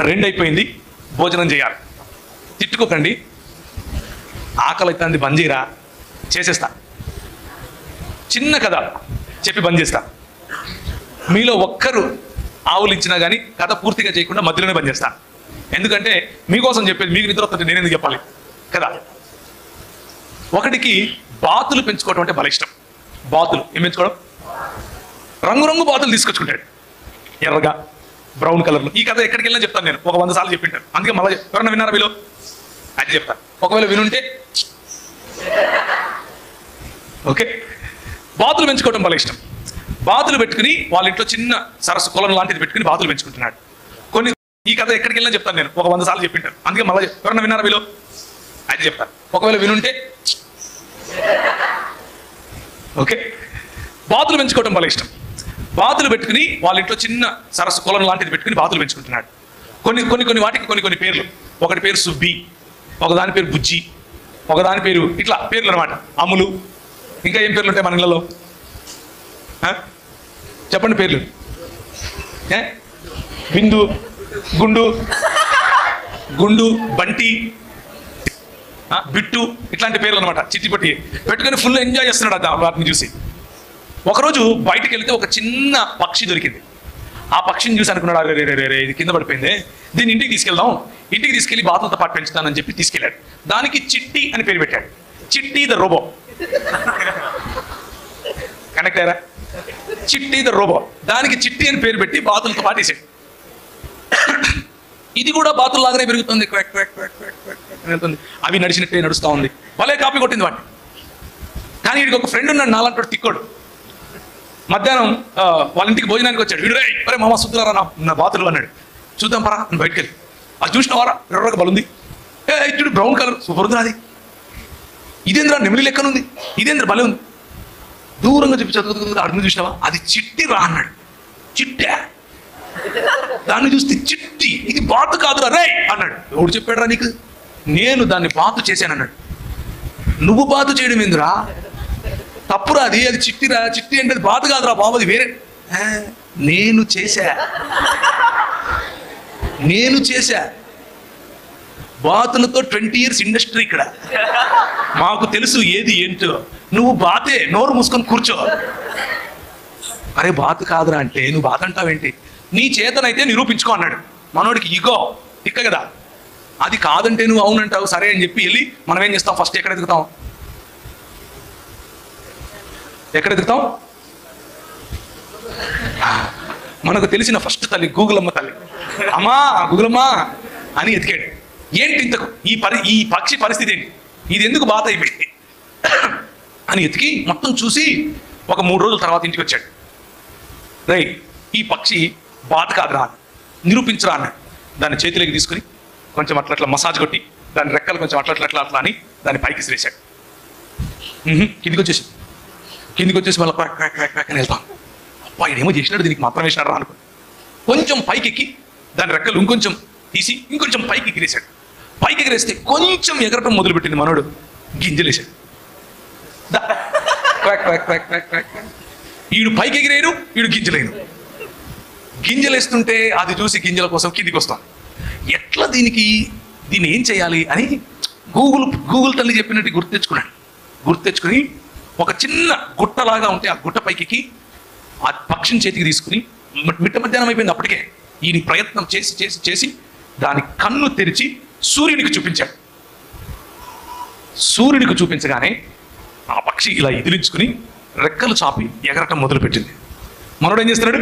2 అయిపోయింది, భోజనం చేయాలి. తిట్టుకోకండి, ఆకలి అవుతుంది, బంద్ చేయరా, చేసేస్తా. చిన్న కథ చెప్పి బంద్ చేస్తా. మీలో ఒక్కరు ఆవులు ఇచ్చినా కానీ కథ పూర్తిగా చేయకుండా మధ్యలోనే బంద్ చేస్తాను. ఎందుకంటే మీకోసం చెప్పేది, మీకు నిద్ర వస్తుంటే నేను ఎందుకు చెప్పాలి కదా. ఒకటికి బాతులు పెంచుకోవడం అంటే భలే ఇష్టం. బాతులు ఏం పెంచుకోవడం? రంగురంగు బాతులు తీసుకొచ్చుకుంటాడు, ఎర్రగా బ్రౌన్ కలర్లో. ఈ కథ ఎక్కడికి వెళ్ళినా చెప్తాను నేను, 100 సార్లు చెప్పింటాను. అందుకే మళ్ళీ ఎవరన్నా విన్నారా మీలో? అది చెప్తాను. ఒకవేళ వినుంటే ఓకే. బాతులు పెంచుకోవడం భలే ఇష్టం. బాతులు పెట్టుకుని వాళ్ళ ఇంట్లో చిన్న సరస్సు కొలను లాంటిది పెట్టుకుని బాతులు పెంచుకుంటున్నాడు. ఈ కథ ఎక్కడికి వెళ్ళినా చెప్తాను నేను, 100 సార్లు చెప్పింటాను. అందుకే మళ్ళీ ఎవరన్నా విన్నారా మీలో? అది చెప్తాను. ఒకవేళ వినుంటే ఓకే. బాతులు పెంచుకోవడం భలే ఇష్టం. బాతులు పెట్టుకుని వాళ్ళ ఇంట్లో చిన్న సరస్సు కొలను లాంటిది పెట్టుకుని బాతులు పెంచుకుంటున్నాడు. కొన్ని వాటికి కొన్ని పేర్లు. ఒకటి పేరు సుబ్బి, ఒకదాని పేరు బుజ్జి, ఒకదాని పేరు ఇట్లా పేర్లు అనమాట. అమ్ములు, ఇంకా ఏం పేర్లు ఉంటాయి మన ఇళ్ళలో? చెప్పండి పేర్లు. బిందు, గుండు, బంటి, బిట్టు, ఇట్లాంటి పేర్లు అనమాట. చిట్టిపట్టి పెట్టుకుని ఫుల్ ఎంజాయ్ చేస్తున్నాడు వాటిని చూసి. ఒకరోజు బయటకు వెళ్తే ఒక చిన్న పక్షి దొరికింది. ఆ పక్షిని చూసి అనుకున్నాడు, రే ఇది కింద పడిపోయింది, దీన్ని ఇంటికి తీసుకెళ్దాం, ఇంటికి తీసుకెళ్లి బాతులతో పాటు పెంచుతానని చెప్పి తీసుకెళ్ళాడు. దానికి చిట్టి అని పేరు పెట్టాడు. చిట్టి ద రోబో. కనెక్ట్ అయ్యారా? చిట్టి ద రోబో. దానికి చిట్టి అని పేరు పెట్టి బాతులతో పాటు వేసాడు. ఇది కూడా బాతుల్లాగానే పెరుగుతుంది, వెళ్తుంది. అవి నడిచినట్టే నడుస్తూ ఉంది. భలే కాపీ కొట్టింది వాడిని. కానీ వీడికి ఒక ఫ్రెండ్ ఉన్నాడు, నాలంటాడు తిక్కోడు. మధ్యాహ్నం వాళ్ళ ఇంటికి భోజనానికి వచ్చాడు. వీడు అరే మామ సుద్దులారా నా బాతులు అన్నాడు. చూద్దాం పరా అని బయటకు వెళ్ళి, అది చూసిన వారా ఎర్రగా బలుంది, చూడు బ్రౌన్ కలర్, సూపర్ ఉంది అది. ఇదేంద్ర నెమిలి లెక్కనుంది, ఇదేంద్ర భలే ఉంది. దూరంగా చెప్పి చదువుతుంది, అడుగు చూసినావా, అది చిట్టి రా అన్నాడు. చిట్టా? దాన్ని చూస్తే చిట్టి, ఇది బాతు కాదురా రే అన్నాడు. ఎవడు చెప్పాడు రా నీకు? నేను దాన్ని బాతు చేశాను అన్నాడు. నువ్వు బాతు చేయడం ఏందిరా, తప్పురా, అది చిట్టిరా, చిట్టి అంటే అది బాతు కాదురా బాబు, అది వేరే. నేను చేశా బాతులతో 20 years ఇండస్ట్రీ ఇక్కడ, మాకు తెలుసు ఏది ఏంటో. నువ్వు బాతే, నోరు మూసుకొని కూర్చో. అరే బాతు కాదురా అంటే నువ్వు బాత్ అంటావేంటి, నీ చేతనైతే నిరూపించుకో అన్నాడు. మనోడికి ఇగో తిక్క కదా, అది కాదంటే నువ్వు అవునంటావు, సరే అని చెప్పి వెళ్ళి మనం ఏం చేస్తాం, ఫస్ట్ ఎక్కడ ఎదుగుతాం, మనకు తెలిసిన ఫస్ట్ తల్లి గూగులమ్మ తల్లి. అమ్మా గూగులమ్మ అని ఎతికాడు. ఏంటి ఇంతకు ఈ పక్షి పరిస్థితి ఏంటి, ఇది ఎందుకు బాధ అయిపోయింది అని ఎతికి మొత్తం చూసి ఒక 3 రోజుల తర్వాత ఇంటికి వచ్చాడు. రై ఈ పక్షి బాధ కాదురా, నిరూపించరా అన్నాడు. దాన్ని చేతిలోకి తీసుకుని కొంచెం అట్లా మసాజ్ కొట్టి దాని రెక్కలు కొంచెం అట్లా అని దాన్ని పైకి సిరేశాడు. కిందికి వచ్చేసి మళ్ళీ క్వాక్ అని వెళ్తాం. అబ్బా ఇదేమో చేసినాడు, దీనికి మాత్రం వేసినాడు రా అనుకో. కొంచెం పైకి ఎక్కి దాని రెక్కలు ఇంకొంచెం తీసి ఇంకొంచెం పైకి ఎగిరేశాడు. పైకి ఎగిరేస్తే కొంచెం ఎగరటం మొదలుపెట్టింది. మనోడు గింజలేశాడు. ఈడు పైకి ఎగిరేను, ఈడు గింజలేను. గింజలేస్తుంటే అది చూసి గింజల కోసం కిందికి వస్తాం. ఎట్లా దీన్ని ఏం చేయాలి అని గూగుల్ తల్లి చెప్పినట్టు గుర్తెచ్చుకుని ఒక చిన్న గుట్టలాగా ఉంటే ఆ గుట్ట పైకి ఆ పక్షిని చేతికి తీసుకుని మిట్ట మధ్యాహ్నం అయిపోయింది అప్పటికే. ఈయన ప్రయత్నం చేసి దాని కన్ను తెరిచి సూర్యునికి చూపించాడు. సూర్యునికి చూపించగానే ఆ పక్షి ఇలా ఎదిరించుకుని రెక్కలు చాపి ఎగరటం మొదలుపెట్టింది. మనోడు ఏం చేస్తున్నాడు,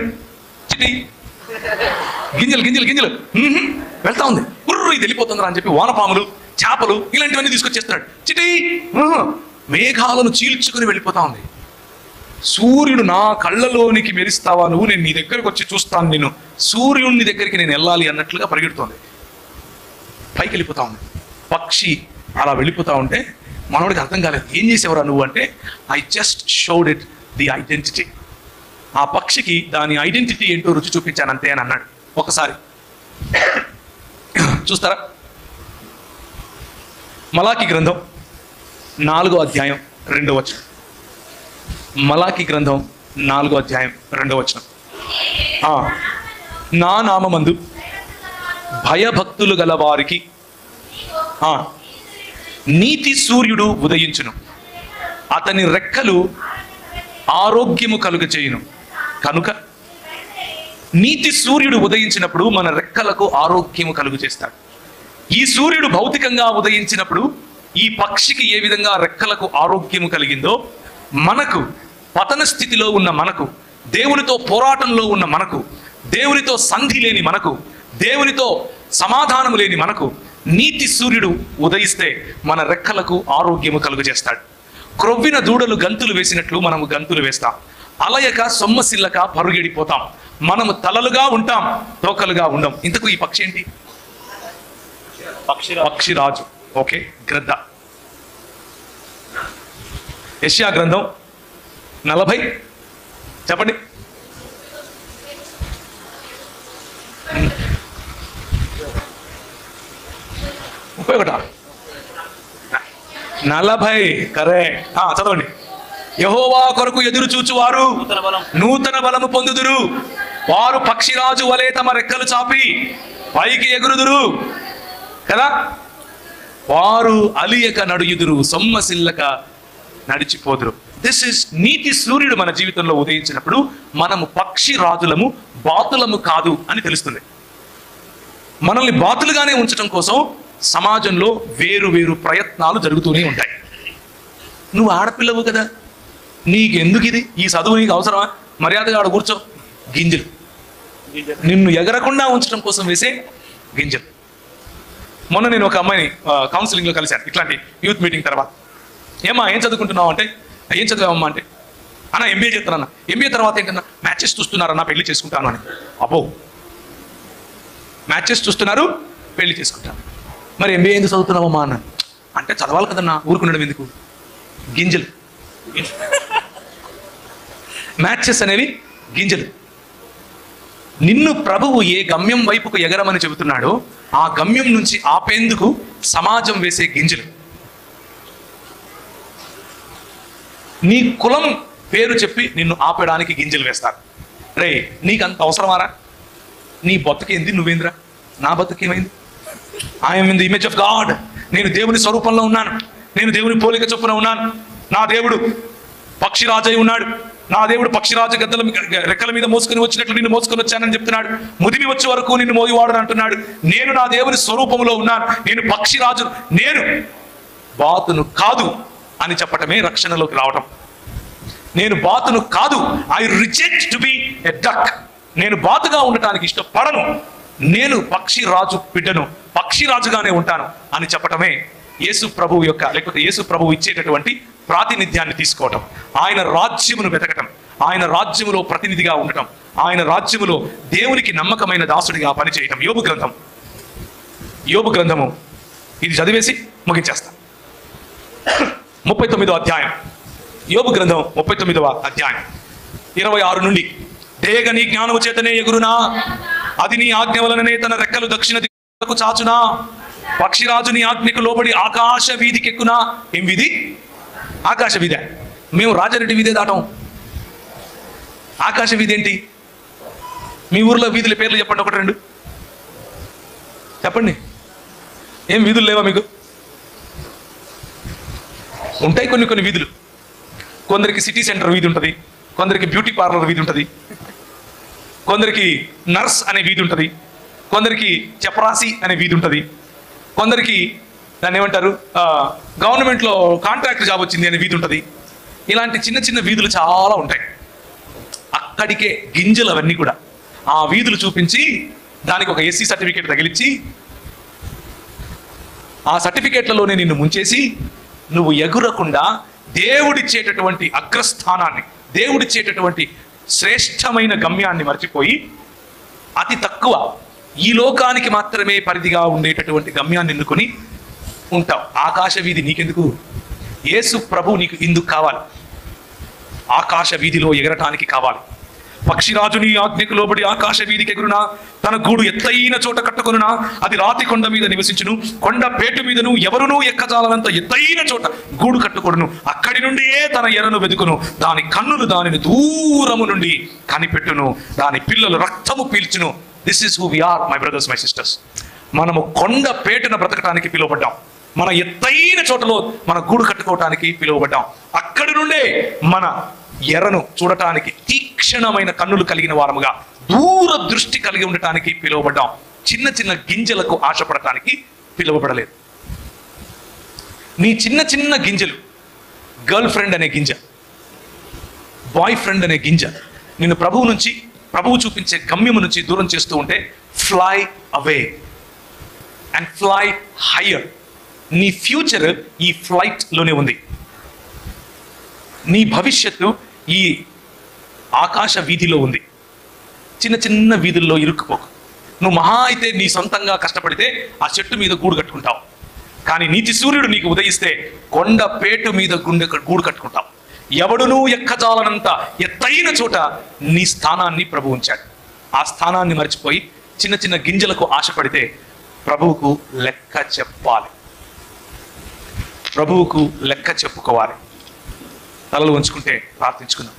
చిటి గింజలు వెళ్తా ఉంది. గుర్రు ఇది వెళ్ళిపోతుందిరా అని చెప్పి వానపాములు, చేపలు ఇలాంటివన్నీ తీసుకొచ్చేస్తున్నాడు. చిటి మేఘాలను చీల్చుకుని వెళ్ళిపోతా ఉంది. సూర్యుడు నా కళ్ళలోనికి మెరుస్తావా నువ్వు, నేను నీ దగ్గరకు వచ్చి చూస్తాను, నేను సూర్యుడిని దగ్గరికి నేను వెళ్ళాలి అన్నట్లుగా పరిగెడుతోంది. పైకి వెళ్ళిపోతా ఉంది. పక్షి అలా వెళ్ళిపోతా ఉంటే మనోడికి అర్థం కాలేదు. ఏం చేసేవరా నువ్వు అంటే, I just showed it the identity. ఆ పక్షికి దాని ఐడెంటిటీ ఏంటో రుచి చూపించాను అంతే అని అన్నాడు. ఒకసారి చూస్తారా, మలాకి గ్రంథం 4వ అధ్యాయం 2వ వచనం. మలాకి గ్రంథం 4వ అధ్యాయం 2వ వచనం. నా నామమందు భయభక్తులు గల వారికి నీతి సూర్యుడు ఉదయించును, అతని రెక్కలు ఆరోగ్యము కలుగచేయును. కనుక నీతి సూర్యుడు ఉదయించినప్పుడు మన రెక్కలకు ఆరోగ్యము కలుగు చేస్తాడు. ఈ సూర్యుడు భౌతికంగా ఉదయించినప్పుడు ఈ పక్షికి ఏ విధంగా రెక్కలకు ఆరోగ్యము కలిగిందో, మనకు పతన స్థితిలో ఉన్న మనకు, దేవునితో పోరాటంలో ఉన్న మనకు, దేవునితో సంధి లేని మనకు, దేవునితో సమాధానము లేని మనకు నీతి సూర్యుడు ఉదయిస్తే మన రెక్కలకు ఆరోగ్యము కలుగు చేస్తాడు. క్రొవ్విన దూడలు గంతులు వేసినట్లు మనము గంతులు వేస్తాం. అలయక సొమ్మసిల్లక పరుగెడిపోతాం. మనము తలలుగా ఉంటాం, తోకలుగా ఉండం. ఇంతకు ఈ పక్షి ఏంటి? పక్షిరాజు. ఓకే, గ్రద్ద. యెషయా గ్రంథం 40 చెప్పండి. 31 40 కరెక్ట్. చదవండి. యెహోవా కొరకు ఎదురు చూచువారు నూతన బలము పొందుదురు, వారు పక్షిరాజు వలె తమ రెక్కలు చాపి పైకి ఎగురుదురు కదా, వారు అలియక నడుయుదురు, సొమ్మసిల్లక నడిచిపోదురు. దిస్ ఇస్ నీతి సూర్యుడు మన జీవితంలో ఉదయించినప్పుడు మనము పక్షి రాజులము, బాతులము కాదు అని తెలుస్తుంది. మనల్ని బాతులుగానే ఉంచడం కోసం సమాజంలో వేరు వేరు ప్రయత్నాలు జరుగుతూనే ఉంటాయి. నువ్వు ఆడపిల్లవు కదా, నీకెందుకు ఇది, ఈ చదువు నీకు అవసరమా, మర్యాదగా ఆడ కూర్చో. గింజలు, నిన్ను ఎగరకుండా ఉంచడం కోసం వేసే గింజలు. మొన్న నేను ఒక అమ్మాయిని కౌన్సిలింగ్లో కలిశాను, ఇట్లాంటి యూత్ మీటింగ్ తర్వాత. ఏమా ఏం చదువుకుంటున్నావు అంటే, ఏం చదివామమ్మా అంటే, అన్న ఎంబీఏ చేస్తానన్నా. ఎంబీఏ తర్వాత ఏంటన్నా, మ్యాచెస్ చూస్తున్నారన్నా, పెళ్లి చేసుకుంటాను అని. అబ్బో, మ్యాచెస్ చూస్తున్నారు, పెళ్లి చేసుకుంటాను. మరి ఎంబీఏ ఎందుకు చదువుతున్నావమ్మా అన్న అంటే, చదవాలి కదన్నా, ఊరుకుండడం ఎందుకు. గింజలు. మ్యాచెస్ అనేవి గింజలు. నిన్ను ప్రభువు ఏ గమ్యం వైపుకు ఎగరమని చెబుతున్నాడో ఆ గమ్యం నుంచి ఆపేందుకు సమాజం వేసే గింజలు. నీ కులం పేరు చెప్పి నిన్ను ఆపడానికి గింజలు వేస్తారు. రే, నీకు అంత అవసరమారా? నీ బతుకేంది? నువ్వేంద్రా? నా బతుకేమైంది? I'm in the image of God. నేను దేవుని స్వరూపంలో ఉన్నాను, నేను దేవుని పోలిక చొప్పున ఉన్నాను. నా దేవుడు పక్షిరాజు అయి ఉన్నాడు. నా దేవుడు పక్షిరాజు గద్దల రెక్కల మీద మోసుకొని వచ్చినట్లు నిన్ను మోసుకొని వచ్చానని చెప్తున్నాడు. ముదిమి వచ్చే వరకు నిన్ను మోగివాడు అంటున్నాడు. నేను నా దేవుని స్వరూపంలో ఉన్నాను, నేను పక్షిరాజు, నేను బాతును కాదు అని చెప్పటమే రక్షణలోకి రావటం. నేను బాతును కాదు, I reject to be a duck. నేను బాతుగా ఉండటానికి ఇష్టపడను, నేను పక్షిరాజు బిడ్డను, పక్షిరాజుగానే ఉంటాను అని చెప్పటమే యేసు ప్రభువు యొక్క, లేకపోతే యేసు ప్రభువు ఇచ్చేటటువంటి ప్రాతినిధ్యాన్ని తీసుకోవటం, ఆయన రాజ్యమును వెతకటం, ఆయన రాజ్యములో ప్రతినిధిగా ఉండటం, ఆయన రాజ్యములో దేవునికి నమ్మకమైన దాసుడిగా పనిచేయటం. యోబు గ్రంథము ఇది చదివేసి ముగించేస్తా. 39వ అధ్యాయం, యోబు గ్రంథం 39వ అధ్యాయం 26 నుండి. డేగ నీ జ్ఞానము చేతనే ఎగురునా, అది నీ ఆజ్ఞ వలననే తన రెక్కలు దక్షిణ దిక్కుకు చాచునా, పక్షిరాజు నీ ఆజ్ఞకు లోబడి ఆకాశ వీధికి ఎక్కునా. ఏం వీధి? ఆకాశ వీధి. మేము రాజారెడ్డి వీధే దాటం. ఆకాశ వీధి ఏంటి? మీ ఊర్లో వీధుల పేర్లు చెప్పండి, ఒకటి రెండు చెప్పండి. ఏం వీధులు లేవా మీకు? ఉంటాయి కొన్ని వీధులు. కొందరికి సిటీ సెంటర్ వీధి ఉంటుంది, కొందరికి బ్యూటీ పార్లర్ వీధి ఉంటుంది, కొందరికి నర్స్ అనే వీధి ఉంటుంది, కొందరికి చపరాసి అనే వీధి ఉంటుంది, కొందరికి దాన్ని ఏమంటారు గవర్నమెంట్లో కాంట్రాక్ట్ జాబ్ వచ్చింది అనే వీధి ఉంటుంది. ఇలాంటి చిన్న చిన్న వీధులు చాలా ఉంటాయి. అక్కడికే గింజలు అవన్నీ కూడా. ఆ వీధులు చూపించి దానికి ఒక ఎస్సీ సర్టిఫికేట్ తగిలిచ్చి ఆ సర్టిఫికేట్లలోనే నిన్ను ముంచేసి నువ్వు ఎగురకుండా దేవుడిచ్చేటటువంటి అగ్రస్థానాన్ని, దేవుడిచ్చేటటువంటి శ్రేష్టమైన గమ్యాన్ని మర్చిపోయి అతి తక్కువ ఈ లోకానికి మాత్రమే పరిధిగా ఉండేటటువంటి గమ్యాన్ని ఎన్నుకొని ఉంటావు. ఆకాశ వీధి నీకెందుకు? యేసు ప్రభు నీకు ఇందుకు కావాలి, ఆకాశ వీధిలో ఎగరటానికి కావాలి. పక్షిరాజుని ఆజ్ఞకు లోబడి ఆకాశ వీధికి ఎగురునా, తన గూడు ఎత్తైన చోట కట్టుకొనునా, అది రాతి కొండ మీద నివసించును, కొండ పేటు మీదను ఎవరునూ ఎక్కజాలనంత ఎత్తైన చోట గూడు కట్టుకొడును, అక్కడి నుండియే తన ఎరను వెతుకును, దాని కన్నులు దానిని దూరము నుండి కనిపెట్టును, దాని పిల్లలు రక్తము పీల్చును. This is who we are, my brothers, my sisters. మనము కొండ పేటున బ్రతకటానికి పిలువబడ్డాం, మన ఎత్తైన చోటలో మన గూడు కట్టుకోవటానికి పిలువబడ్డాం. అక్కడి నుండే మన ఎర్రను చూడటానికి తీక్షణమైన కన్నులు కలిగిన వారముగా దూర దృష్టి కలిగి ఉండటానికి పిలువబడ్డాం. చిన్న చిన్న గింజలకు ఆశపడటానికి పిలువబడలేదు. నీ చిన్న చిన్న గింజలు, గర్ల్ ఫ్రెండ్ అనే గింజ, బాయ్ ఫ్రెండ్ అనే గింజ నిన్ను ప్రభువు చూపించే గమ్యము నుంచి దూరం చేస్తూ ఉంటే fly away and fly higher. నీ ఫ్యూచర్ ఈ ఫ్లైట్లోనే ఉంది. నీ భవిష్యత్తు ఈ ఆకాశ వీధిలో ఉంది. చిన్న చిన్న వీధుల్లో ఇరుక్కుపోకు. నువ్వు మహా అయితే నీ సొంతంగా కష్టపడితే ఆ చెట్టు మీద గూడు కట్టుకుంటావు. కానీ నీతి సూర్యుడు నీకు ఉదయిస్తే కొండ పేటు మీద గూడు కట్టుకుంటావు. ఎవడునూ ఎక్కజాలనంత ఎత్తైన చోట నీ స్థానాన్ని ప్రభు ఉంచాడు. ఆ స్థానాన్ని మర్చిపోయి చిన్న చిన్న గింజలకు ఆశపడితే ప్రభువుకు లెక్క చెప్పాలి, ప్రభువుకు లెక్క చెప్పుకోవాలి. తలలు ఉంచుకుంటే ప్రార్థించుకుందాం.